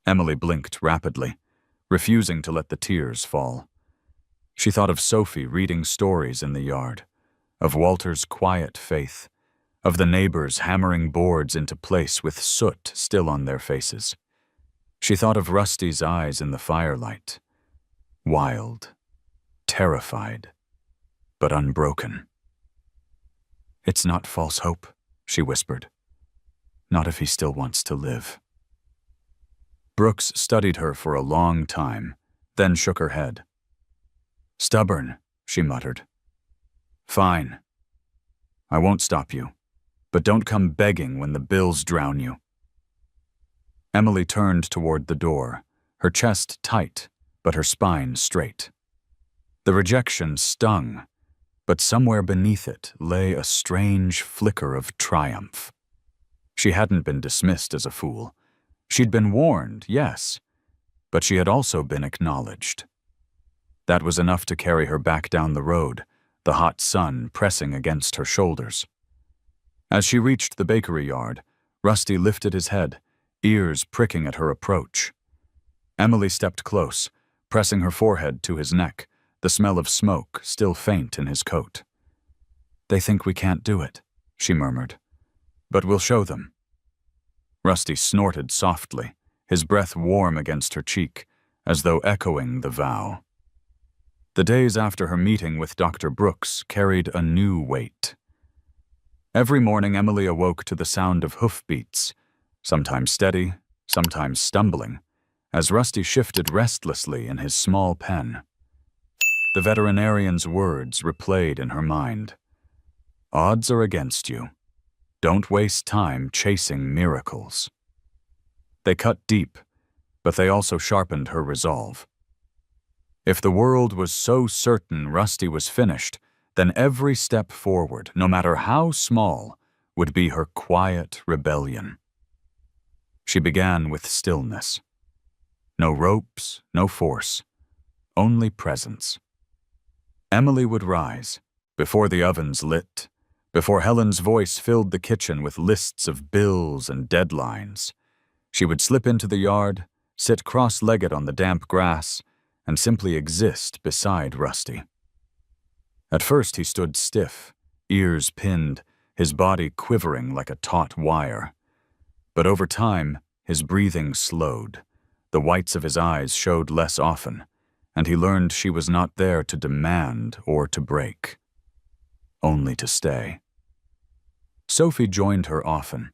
Emily blinked rapidly, refusing to let the tears fall. She thought of Sophie reading stories in the yard, of Walter's quiet faith, of the neighbors hammering boards into place with soot still on their faces. She thought of Rusty's eyes in the firelight, wild, terrified, but unbroken. "It's not false hope," she whispered. "Not if he still wants to live." Brooks studied her for a long time, then shook her head. "Stubborn," she muttered. "Fine. I won't stop you, but don't come begging when the bills drown you." Emily turned toward the door, her chest tight, but her spine straight. The rejection stung, but somewhere beneath it lay a strange flicker of triumph. She hadn't been dismissed as a fool. She'd been warned, yes, but she had also been acknowledged. That was enough to carry her back down the road, the hot sun pressing against her shoulders. As she reached the bakery yard, Rusty lifted his head, ears pricking at her approach. Emily stepped close, pressing her forehead to his neck, the smell of smoke still faint in his coat. "They think we can't do it," she murmured. "But we'll show them." Rusty snorted softly, his breath warm against her cheek, as though echoing the vow. The days after her meeting with Dr. Brooks carried a new weight. Every morning Emily awoke to the sound of hoofbeats, sometimes steady, sometimes stumbling, as Rusty shifted restlessly in his small pen. The veterinarian's words replayed in her mind. Odds are against you. Don't waste time chasing miracles. They cut deep, but they also sharpened her resolve. If the world was so certain Rusty was finished, then every step forward, no matter how small, would be her quiet rebellion. She began with stillness. No ropes, no force, only presence. Emily would rise, before the ovens lit, before Helen's voice filled the kitchen with lists of bills and deadlines. She would slip into the yard, sit cross-legged on the damp grass, and simply exist beside Rusty. At first he stood stiff, ears pinned, his body quivering like a taut wire. But over time, his breathing slowed. The whites of his eyes showed less often, and he learned she was not there to demand or to break, only to stay. Sophie joined her often,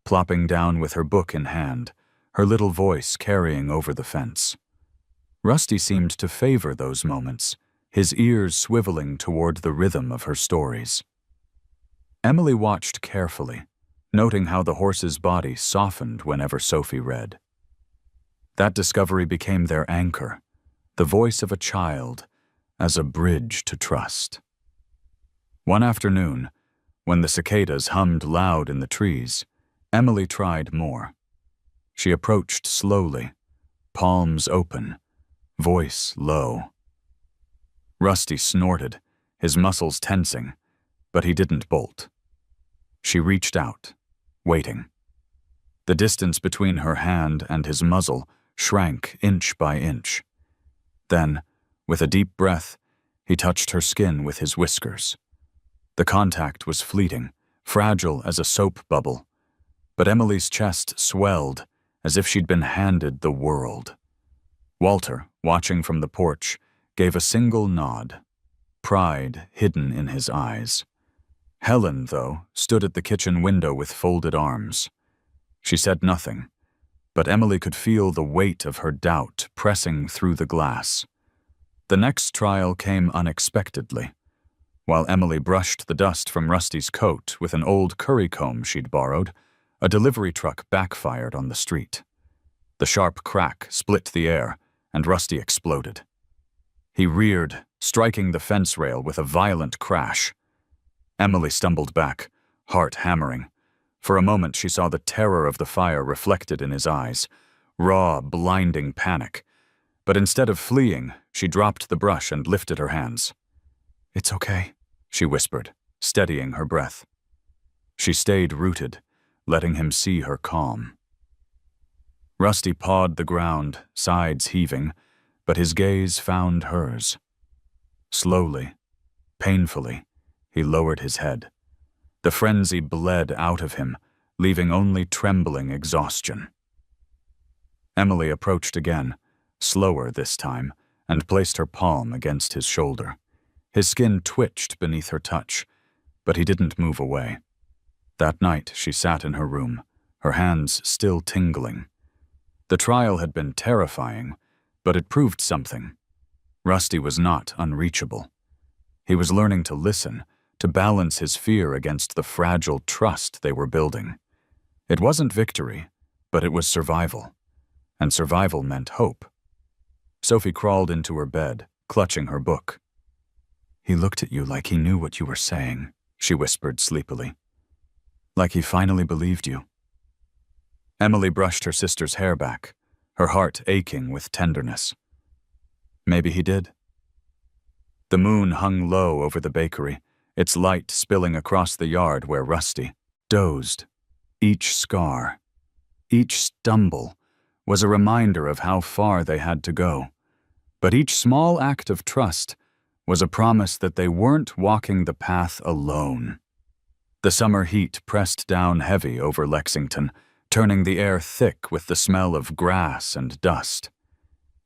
plopping down with her book in hand, her little voice carrying over the fence. Rusty seemed to favor those moments, his ears swiveling toward the rhythm of her stories. Emily watched carefully, noting how the horse's body softened whenever Sophie read. That discovery became their anchor, the voice of a child, as a bridge to trust. One afternoon, when the cicadas hummed loud in the trees, Emily tried more. She approached slowly, palms open, voice low. Rusty snorted, his muscles tensing, but he didn't bolt. She reached out, waiting. The distance between her hand and his muzzle shrank inch by inch. Then, with a deep breath, he touched her skin with his whiskers. The contact was fleeting, fragile as a soap bubble, but Emily's chest swelled as if she'd been handed the world. Walter, watching from the porch, gave a single nod, pride hidden in his eyes. Helen, though, stood at the kitchen window with folded arms. She said nothing, but Emily could feel the weight of her doubt pressing through the glass. The next trial came unexpectedly. While Emily brushed the dust from Rusty's coat with an old curry comb she'd borrowed, a delivery truck backfired on the street. The sharp crack split the air, and Rusty exploded. He reared, striking the fence rail with a violent crash. Emily stumbled back, heart hammering. For a moment she saw the terror of the fire reflected in his eyes, raw, blinding panic. But instead of fleeing, she dropped the brush and lifted her hands. "It's okay," she whispered, steadying her breath. She stayed rooted, letting him see her calm. Rusty pawed the ground, sides heaving, but his gaze found hers. Slowly, painfully, he lowered his head. The frenzy bled out of him, leaving only trembling exhaustion. Emily approached again, slower this time, and placed her palm against his shoulder. His skin twitched beneath her touch, but he didn't move away. That night she sat in her room, her hands still tingling. The trial had been terrifying, but it proved something. Rusty was not unreachable. He was learning to listen, to balance his fear against the fragile trust they were building. It wasn't victory, but it was survival. And survival meant hope. Sophie crawled into her bed, clutching her book. "He looked at you like he knew what you were saying," she whispered sleepily. "Like he finally believed you." Emily brushed her sister's hair back, her heart aching with tenderness. Maybe he did. The moon hung low over the bakery, its light spilling across the yard where Rusty dozed. Each scar, each stumble, was a reminder of how far they had to go. But each small act of trust was a promise that they weren't walking the path alone. The summer heat pressed down heavy over Lexington, turning the air thick with the smell of grass and dust.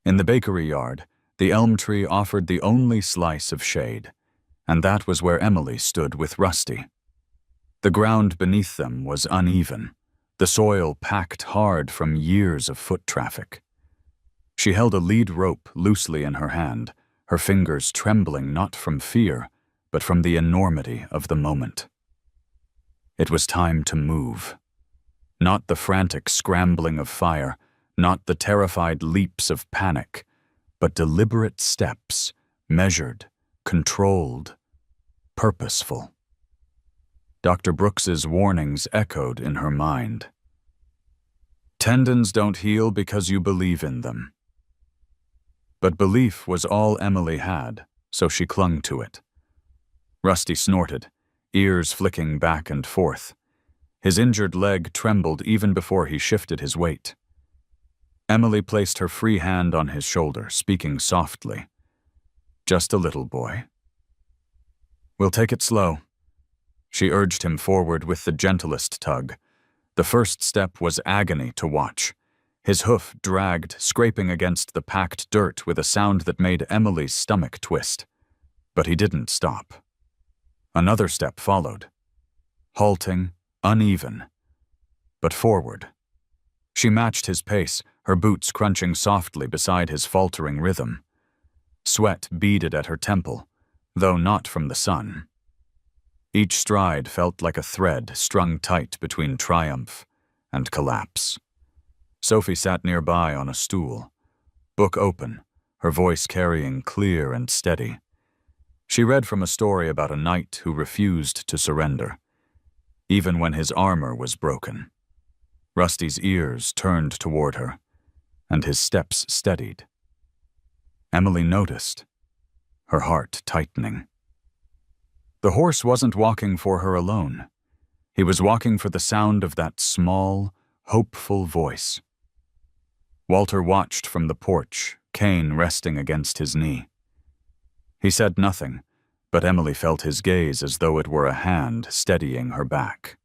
In the bakery yard, the elm tree offered the only slice of shade, and that was where Emily stood with Rusty. The ground beneath them was uneven, the soil packed hard from years of foot traffic. She held a lead rope loosely in her hand, her fingers trembling not from fear, but from the enormity of the moment. It was time to move. Not the frantic scrambling of fire, not the terrified leaps of panic, but deliberate steps, measured, controlled, purposeful. Dr. Brooks's warnings echoed in her mind. Tendons don't heal because you believe in them. But belief was all Emily had, so she clung to it. Rusty snorted, ears flicking back and forth. His injured leg trembled even before he shifted his weight. Emily placed her free hand on his shoulder, speaking softly. Just a little, boy. We'll take it slow. She urged him forward with the gentlest tug. The first step was agony to watch. His hoof dragged, scraping against the packed dirt with a sound that made Emily's stomach twist. But he didn't stop. Another step followed. Halting, uneven, but forward. She matched his pace, her boots crunching softly beside his faltering rhythm. Sweat beaded at her temple, though not from the sun. Each stride felt like a thread strung tight between triumph and collapse. Sophie sat nearby on a stool, book open, her voice carrying clear and steady. She read from a story about a knight who refused to surrender, even when his armor was broken. Rusty's ears turned toward her, and his steps steadied. Emily noticed, her heart tightening. The horse wasn't walking for her alone. He was walking for the sound of that small, hopeful voice. Walter watched from the porch, cane resting against his knee. He said nothing, but Emily felt his gaze as though it were a hand steadying her back.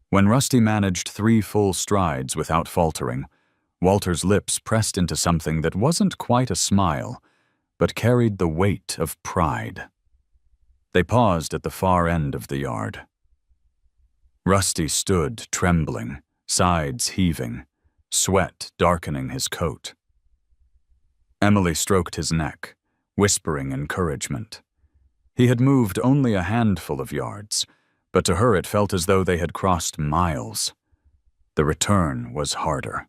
When Rusty managed 3 full strides without faltering, Walter's lips pressed into something that wasn't quite a smile, but carried the weight of pride. They paused at the far end of the yard. Rusty stood trembling, sides heaving, sweat darkening his coat. Emily stroked his neck, whispering encouragement. He had moved only a handful of yards, but to her it felt as though they had crossed miles. The return was harder.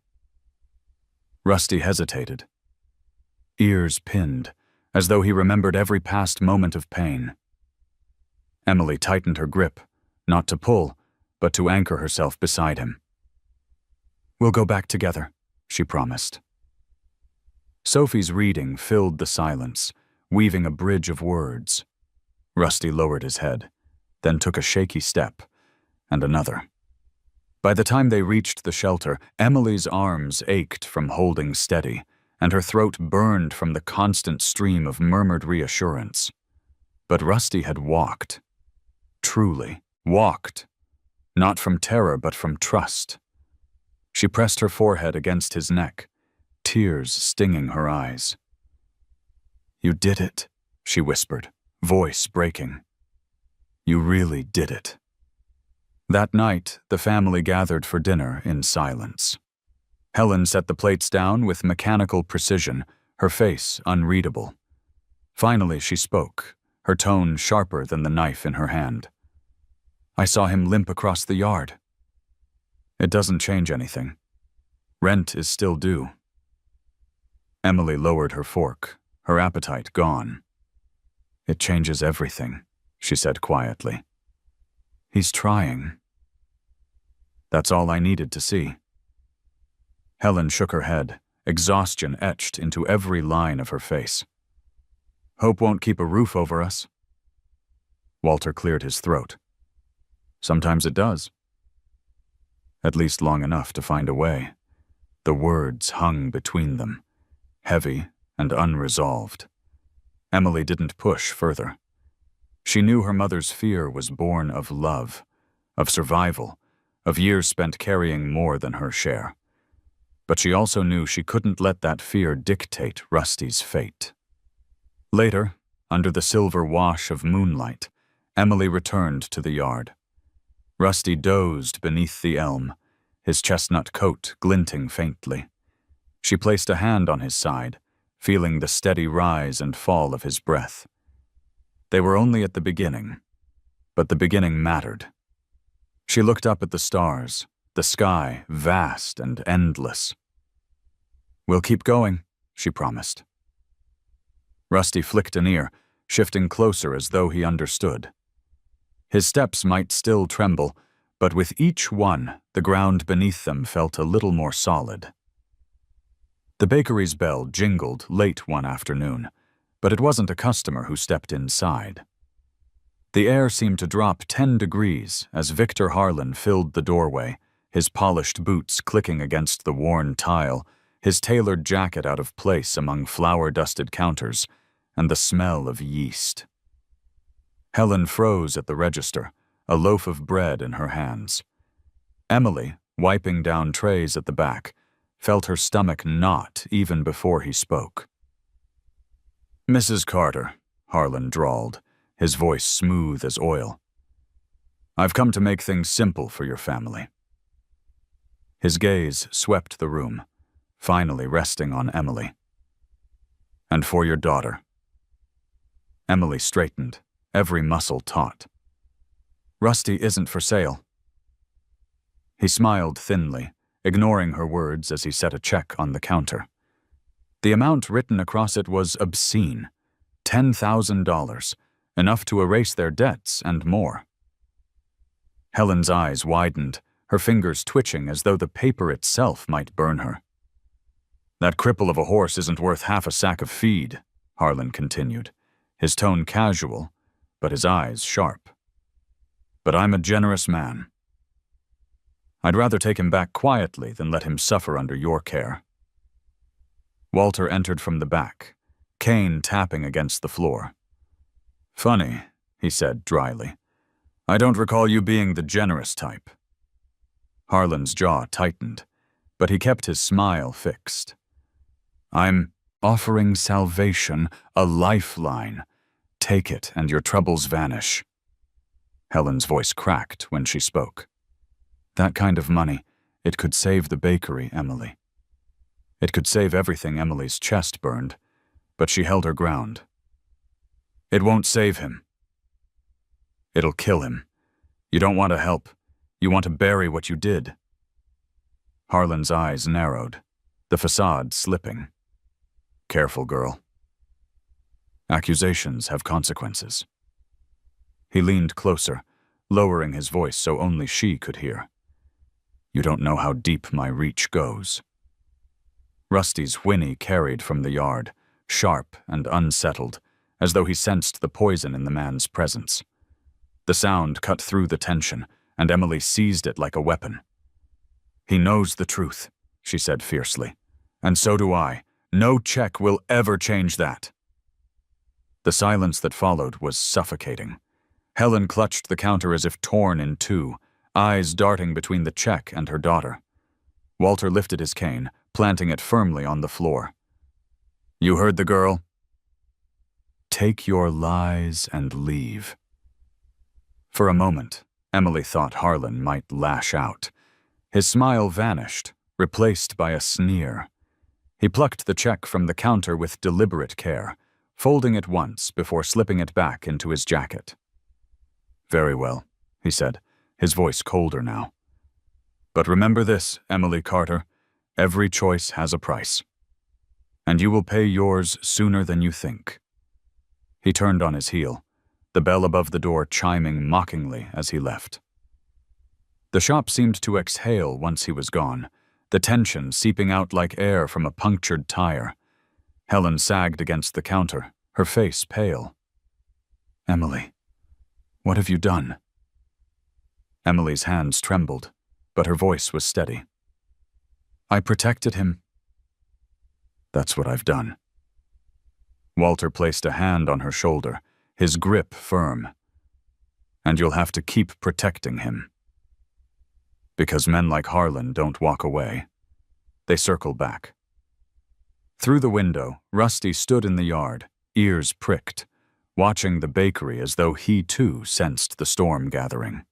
Rusty hesitated, ears pinned, as though he remembered every past moment of pain. Emily tightened her grip, not to pull, but to anchor herself beside him. We'll go back together, she promised. Sophie's reading filled the silence, weaving a bridge of words. Rusty lowered his head, then took a shaky step, and another. By the time they reached the shelter, Emily's arms ached from holding steady, and her throat burned from the constant stream of murmured reassurance. But Rusty had walked. Truly walked. Not from terror, but from trust. She pressed her forehead against his neck, tears stinging her eyes. You did it, she whispered, voice breaking. You really did it. That night, the family gathered for dinner in silence. Helen set the plates down with mechanical precision, her face unreadable. Finally, she spoke, her tone sharper than the knife in her hand. I saw him limp across the yard. It doesn't change anything. Rent is still due. Emily lowered her fork, her appetite gone. It changes everything, she said quietly. He's trying. That's all I needed to see. Helen shook her head, exhaustion etched into every line of her face. Hope won't keep a roof over us. Walter cleared his throat. Sometimes it does. At least long enough to find a way. The words hung between them, heavy and unresolved. Emily didn't push further. She knew her mother's fear was born of love, of survival, of years spent carrying more than her share. But she also knew she couldn't let that fear dictate Rusty's fate. Later, under the silver wash of moonlight, Emily returned to the yard. Rusty dozed beneath the elm, his chestnut coat glinting faintly. She placed a hand on his side, feeling the steady rise and fall of his breath. They were only at the beginning, but the beginning mattered. She looked up at the stars, the sky vast and endless. "We'll keep going," she promised. Rusty flicked an ear, shifting closer as though he understood. His steps might still tremble, but with each one, the ground beneath them felt a little more solid. The bakery's bell jingled late one afternoon, but it wasn't a customer who stepped inside. The air seemed to drop 10 degrees as Victor Harlan filled the doorway, his polished boots clicking against the worn tile, his tailored jacket out of place among flour-dusted counters, and the smell of yeast. Helen froze at the register, a loaf of bread in her hands. Emily, wiping down trays at the back, felt her stomach knot even before he spoke. "Mrs. Carter," Harlan drawled, his voice smooth as oil. "I've come to make things simple for your family." His gaze swept the room, finally resting on Emily. "And for your daughter." Emily straightened, every muscle taut. "Rusty isn't for sale." He smiled thinly, ignoring her words as he set a check on the counter. The amount written across it was obscene, $10,000, enough to erase their debts and more. Helen's eyes widened, her fingers twitching as though the paper itself might burn her. "That cripple of a horse isn't worth half a sack of feed," Harlan continued, his tone casual, but his eyes sharp. "But I'm a generous man. I'd rather take him back quietly than let him suffer under your care." Walter entered from the back, cane tapping against the floor. "Funny," he said dryly. "I don't recall you being the generous type." Harlan's jaw tightened, but he kept his smile fixed. "I'm offering salvation, a lifeline. Take it and your troubles vanish." Helen's voice cracked when she spoke. "That kind of money, it could save the bakery, Emily. It could save everything." Emily's chest burned, but she held her ground. "It won't save him. It'll kill him. You don't want to help. You want to bury what you did." Harlan's eyes narrowed, the facade slipping. "Careful, girl. Accusations have consequences." He leaned closer, lowering his voice so only she could hear. "You don't know how deep my reach goes." Rusty's whinny carried from the yard, sharp and unsettled, as though he sensed the poison in the man's presence. The sound cut through the tension, and Emily seized it like a weapon. "He knows the truth," she said fiercely. "And so do I. No check will ever change that." The silence that followed was suffocating. Helen clutched the counter as if torn in two, eyes darting between the check and her daughter. Walter lifted his cane, planting it firmly on the floor. "You heard the girl? Take your lies and leave." For a moment, Emily thought Harlan might lash out. His smile vanished, replaced by a sneer. He plucked the check from the counter with deliberate care, folding it once before slipping it back into his jacket. "Very well," he said, his voice colder now. "But remember this, Emily Carter, every choice has a price. And you will pay yours sooner than you think." He turned on his heel, the bell above the door chiming mockingly as he left. The shop seemed to exhale once he was gone, the tension seeping out like air from a punctured tire. Helen sagged against the counter, her face pale. "Emily, what have you done?" Emily's hands trembled, but her voice was steady. "I protected him." "That's what I've done." Walter placed a hand on her shoulder, his grip firm. "And you'll have to keep protecting him. Because men like Harlan don't walk away." They circled back. Through the window, Rusty stood in the yard, ears pricked, watching the bakery as though he too sensed the storm gathering.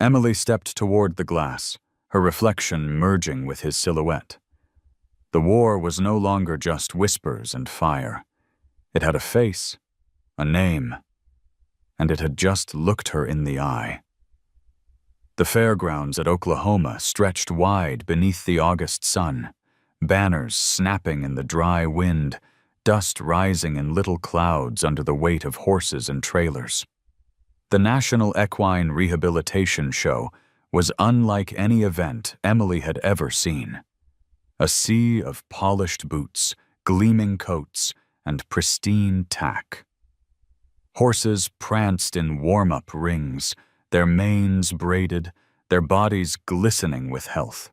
Emily stepped toward the glass, her reflection merging with his silhouette. The war was no longer just whispers and fire. It had a face, a name, and it had just looked her in the eye. The fairgrounds at Oklahoma stretched wide beneath the August sun, banners snapping in the dry wind, dust rising in little clouds under the weight of horses and trailers. The National Equine Rehabilitation Show was unlike any event Emily had ever seen. A sea of polished boots, gleaming coats, and pristine tack. Horses pranced in warm-up rings, their manes braided, their bodies glistening with health.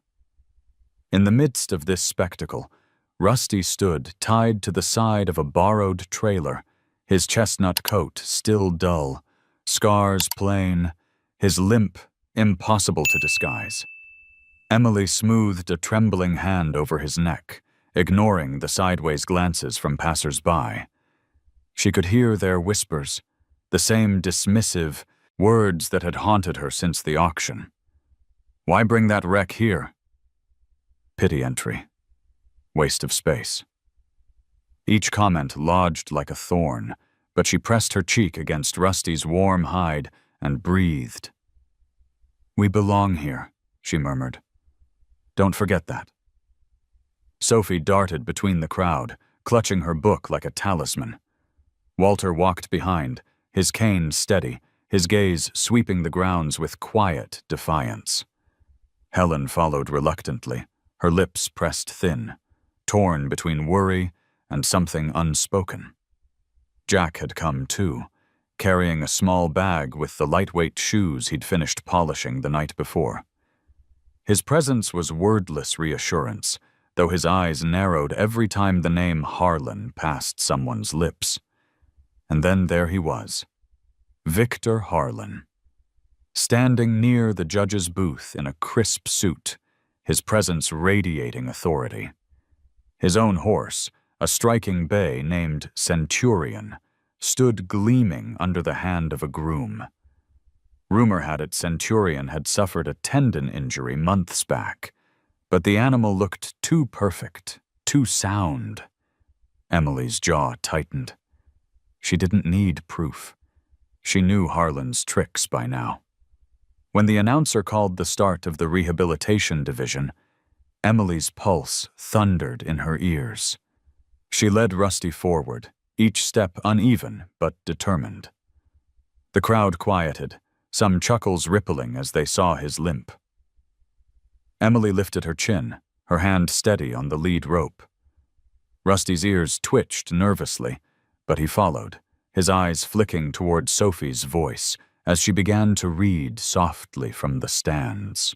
In the midst of this spectacle, Rusty stood tied to the side of a borrowed trailer, his chestnut coat still dull, scars plain, his limp impossible to disguise. Emily smoothed a trembling hand over his neck, ignoring the sideways glances from passers-by. She could hear their whispers, the same dismissive words that had haunted her since the auction. Why bring that wreck here? Pity entry. Waste of space. Each comment lodged like a thorn, but she pressed her cheek against Rusty's warm hide and breathed. We belong here, she murmured. Don't forget that. Sophie darted between the crowd, clutching her book like a talisman. Walter walked behind, his cane steady, his gaze sweeping the grounds with quiet defiance. Helen followed reluctantly, her lips pressed thin, torn between worry and something unspoken. Jack had come too, carrying a small bag with the lightweight shoes he'd finished polishing the night before. His presence was wordless reassurance, though his eyes narrowed every time the name Harlan passed someone's lips. And then there he was, Victor Harlan, standing near the judge's booth in a crisp suit, his presence radiating authority. His own horse, a striking bay named Centurion, stood gleaming under the hand of a groom. Rumor had it Centurion had suffered a tendon injury months back, but the animal looked too perfect, too sound. Emily's jaw tightened. She didn't need proof. She knew Harlan's tricks by now. When the announcer called the start of the rehabilitation division, Emily's pulse thundered in her ears. She led Rusty forward, each step uneven but determined. The crowd quieted, some chuckles rippling as they saw his limp. Emily lifted her chin, her hand steady on the lead rope. Rusty's ears twitched nervously, but he followed, his eyes flicking toward Sophie's voice as she began to read softly from the stands.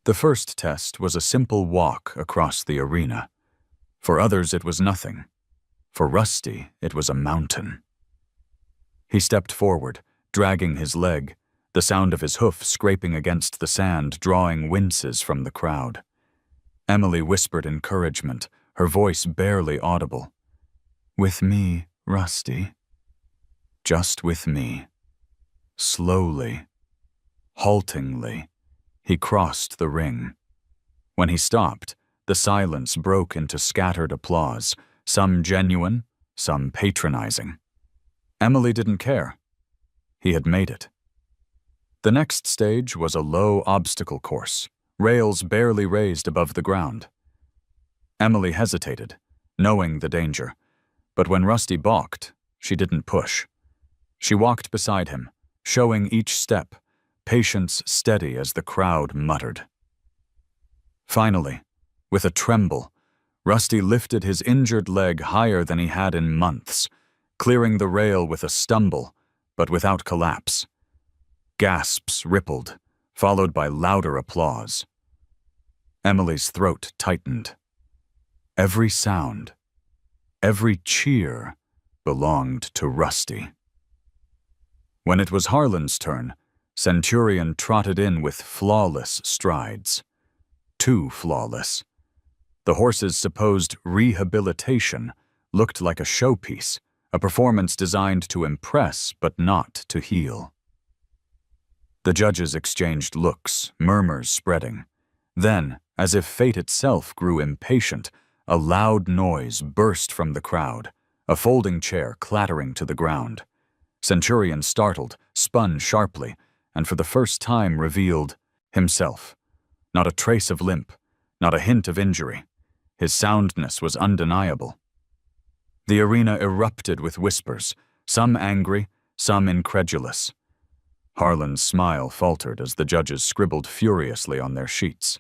The first test was a simple walk across the arena. For others it was nothing. For Rusty it was a mountain. He stepped forward, dragging his leg, the sound of his hoof scraping against the sand drawing winces from the crowd. Emily whispered encouragement, her voice barely audible. With me, Rusty. Just with me. Slowly, haltingly, he crossed the ring. When he stopped, the silence broke into scattered applause, some genuine, some patronizing. Emily didn't care. He had made it. The next stage was a low obstacle course, rails barely raised above the ground. Emily hesitated, knowing the danger, but when Rusty balked, she didn't push. She walked beside him, showing each step, patience steady as the crowd muttered. Finally, with a tremble, Rusty lifted his injured leg higher than he had in months, clearing the rail with a stumble, but without collapse. Gasps rippled, followed by louder applause. Emily's throat tightened. Every sound, every cheer belonged to Rusty. When it was Harlan's turn, Centurion trotted in with flawless strides. Too flawless. The horse's supposed rehabilitation looked like a showpiece, a performance designed to impress but not to heal. The The judges exchanged looks, murmurs spreading. Then, as if fate itself grew impatient, a loud noise burst from the crowd, a folding chair clattering to the ground. Centurion, startled, spun sharply, and for the first time revealed himself. Not a trace of limp, not a hint of injury. His soundness was undeniable. The arena erupted with whispers, some angry, some incredulous. Harlan's smile faltered as the judges scribbled furiously on their sheets.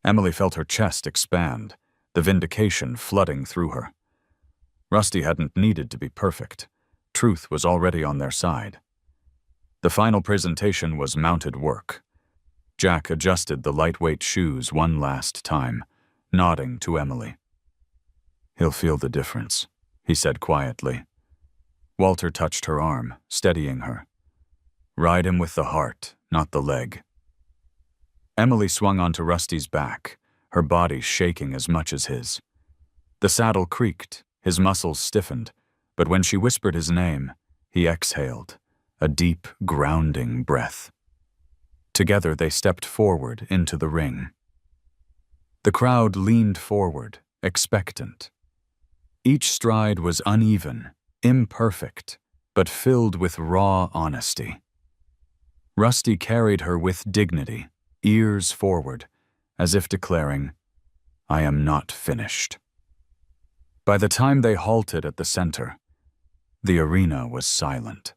Emily felt her chest expand, the vindication flooding through her. Rusty hadn't needed to be perfect. Truth was already on their side. The final presentation was mounted work. Jack adjusted the lightweight shoes one last time, nodding to Emily. "He'll feel the difference," he said quietly. Walter touched her arm, steadying her. "Ride him with the heart, not the leg." Emily swung onto Rusty's back, her body shaking as much as his. The saddle creaked, his muscles stiffened, but when she whispered his name, he exhaled, a deep, grounding breath. Together they stepped forward into the ring. The crowd leaned forward, expectant. Each stride was uneven, imperfect, but filled with raw honesty. Rusty carried her with dignity, ears forward, as if declaring, "I am not finished." By the time they halted at the center, the arena was silent.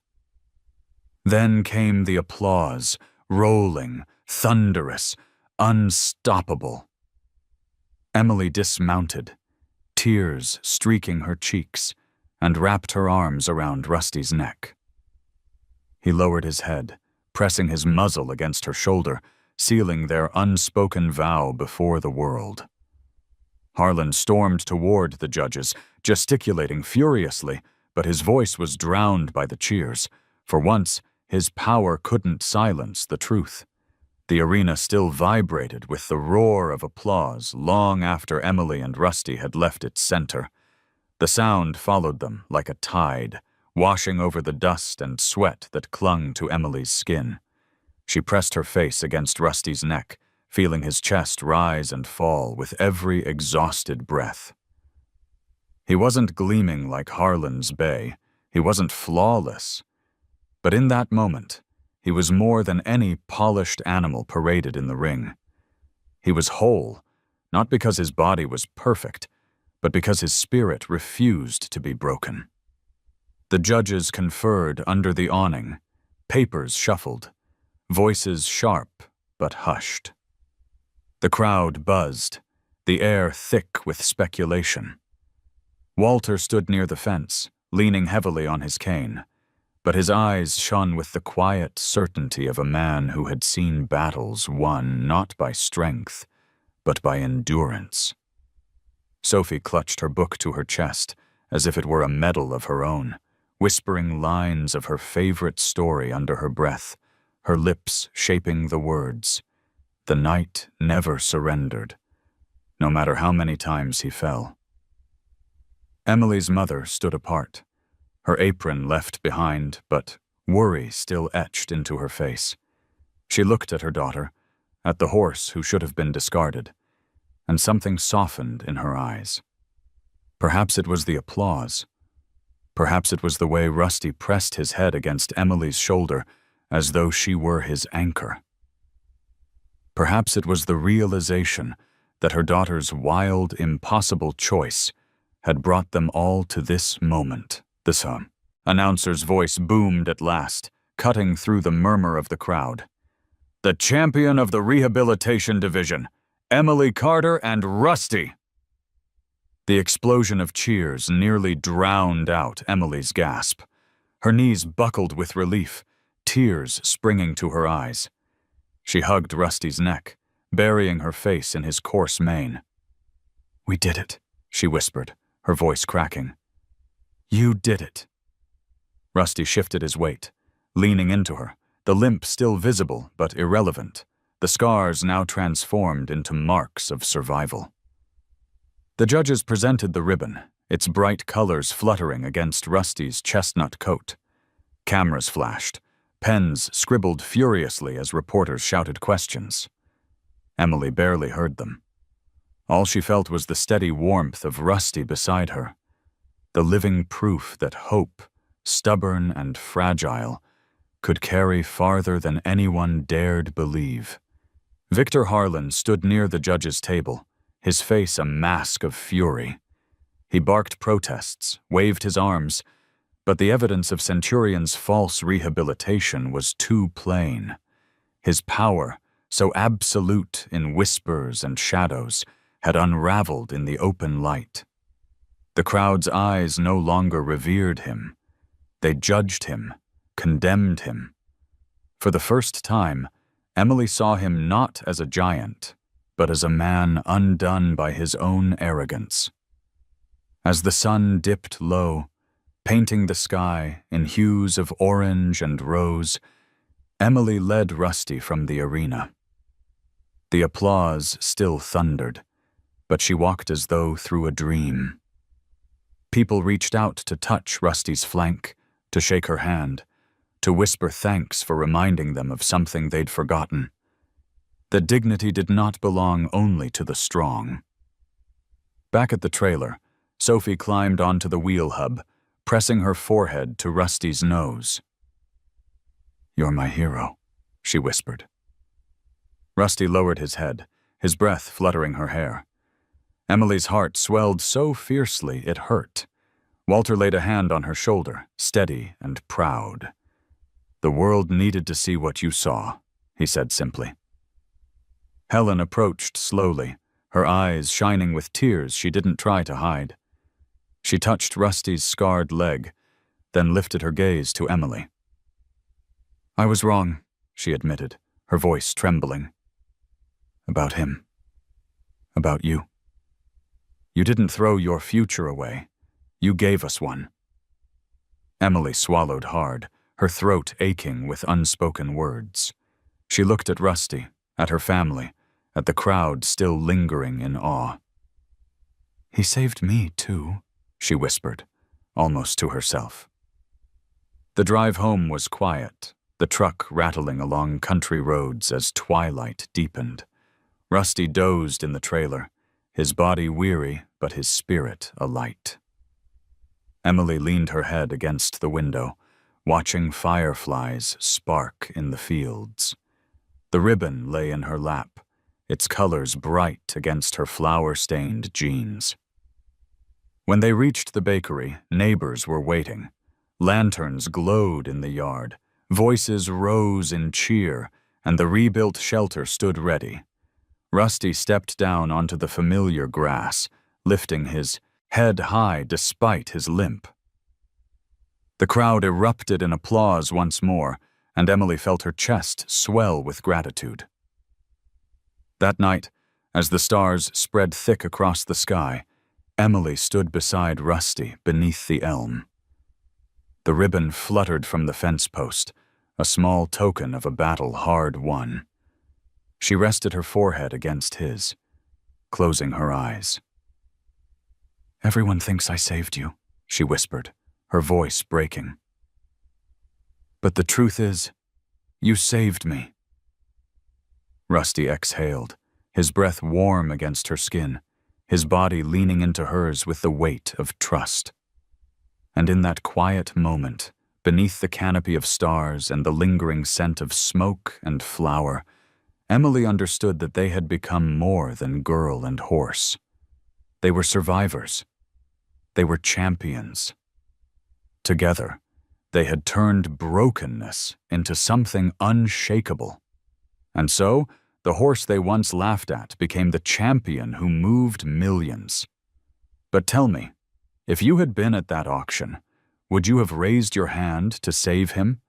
Then came the applause, rolling, thunderous, unstoppable. Emily dismounted, tears streaking her cheeks, and wrapped her arms around Rusty's neck. He lowered his head, pressing his muzzle against her shoulder, sealing their unspoken vow before the world. Harlan stormed toward the judges, gesticulating furiously, but his voice was drowned by the cheers. For once, his power couldn't silence the truth. The arena still vibrated with the roar of applause long after Emily and Rusty had left its center. The sound followed them like a tide, washing over the dust and sweat that clung to Emily's skin. She pressed her face against Rusty's neck, feeling his chest rise and fall with every exhausted breath. He wasn't gleaming like Harlan's bay. He wasn't flawless. But in that moment, he was more than any polished animal paraded in the ring. He was whole, not because his body was perfect, but because his spirit refused to be broken. The judges conferred under the awning, papers shuffled, voices sharp but hushed. The crowd buzzed, the air thick with speculation. Walter stood near the fence, leaning heavily on his cane, but his eyes shone with the quiet certainty of a man who had seen battles won not by strength, but by endurance. Sophie clutched her book to her chest, as if it were a medal of her own, whispering lines of her favorite story under her breath, her lips shaping the words. The knight never surrendered, no matter how many times he fell. Emily's mother stood apart, her apron left behind, but worry still etched into her face. She looked at her daughter, at the horse who should have been discarded, and something softened in her eyes. Perhaps it was the applause. Perhaps it was the way Rusty pressed his head against Emily's shoulder as though she were his anchor. Perhaps it was the realization that her daughter's wild, impossible choice had brought them all to this moment. The announcer's voice boomed at last, cutting through the murmur of the crowd. "The champion of the rehabilitation division, Emily Carter and Rusty!" The explosion of cheers nearly drowned out Emily's gasp. Her knees buckled with relief, tears springing to her eyes. She hugged Rusty's neck, burying her face in his coarse mane. "We did it," she whispered, her voice cracking. "You did it." Rusty shifted his weight, leaning into her, the limp still visible but irrelevant, the scars now transformed into marks of survival. The judges presented the ribbon, its bright colors fluttering against Rusty's chestnut coat. Cameras flashed, Pens scribbled furiously as reporters shouted questions. Emily barely heard them. All she felt was the steady warmth of Rusty beside her, the living proof that hope, stubborn and fragile, could carry farther than anyone dared believe. Victor Harlan stood near the judge's table, his face a mask of fury. He barked protests, waved his arms, but the evidence of Centurion's false rehabilitation was too plain. His power, so absolute in whispers and shadows, had unraveled in the open light. The crowd's eyes no longer revered him. They judged him, condemned him. For the first time, Emily saw him not as a giant, but as a man undone by his own arrogance. As the sun dipped low, painting the sky in hues of orange and rose, Emily led Rusty from the arena. The applause still thundered, but she walked as though through a dream. People reached out to touch Rusty's flank, to shake her hand, to whisper thanks for reminding them of something they'd forgotten. That dignity did not belong only to the strong. Back at the trailer, Sophie climbed onto the wheel hub, pressing her forehead to Rusty's nose. "You're my hero," she whispered. Rusty lowered his head, his breath fluttering her hair. Emily's heart swelled so fiercely it hurt. Walter laid a hand on her shoulder, steady and proud. "The world needed to see what you saw," he said simply. Helen approached slowly, her eyes shining with tears she didn't try to hide. She touched Rusty's scarred leg, then lifted her gaze to Emily. "I was wrong," she admitted, her voice trembling. "About him. About you. You didn't throw your future away. You gave us one." Emily swallowed hard, her throat aching with unspoken words. She looked at Rusty, at her family, at the crowd still lingering in awe. "He saved me, too," she whispered, almost to herself. The drive home was quiet, the truck rattling along country roads as twilight deepened. Rusty dozed in the trailer, his body weary but his spirit alight. Emily leaned her head against the window, watching fireflies spark in the fields. The ribbon lay in her lap, its colors bright against her flower-stained jeans. When they reached the bakery, neighbors were waiting. Lanterns glowed in the yard, voices rose in cheer, and the rebuilt shelter stood ready. Rusty stepped down onto the familiar grass, lifting his head high despite his limp. The crowd erupted in applause once more, and Emily felt her chest swell with gratitude. That night, as the stars spread thick across the sky, Emily stood beside Rusty beneath the elm. The ribbon fluttered from the fence post, a small token of a battle hard won. She rested her forehead against his, closing her eyes. "Everyone thinks I saved you," she whispered, her voice breaking. "But the truth is, you saved me." Rusty exhaled, his breath warm against her skin, his body leaning into hers with the weight of trust. And in that quiet moment, beneath the canopy of stars and the lingering scent of smoke and flower, Emily understood that they had become more than girl and horse. They were survivors. They were champions. Together, they had turned brokenness into something unshakable. And so, the horse they once laughed at became the champion who moved millions. But tell me, if you had been at that auction, would you have raised your hand to save him?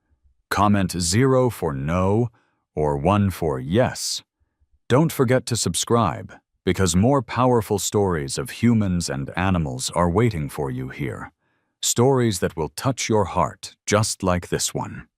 Comment 0 for no, or 1 for yes. Don't forget to subscribe, because more powerful stories of humans and animals are waiting for you here. Stories that will touch your heart just like this one.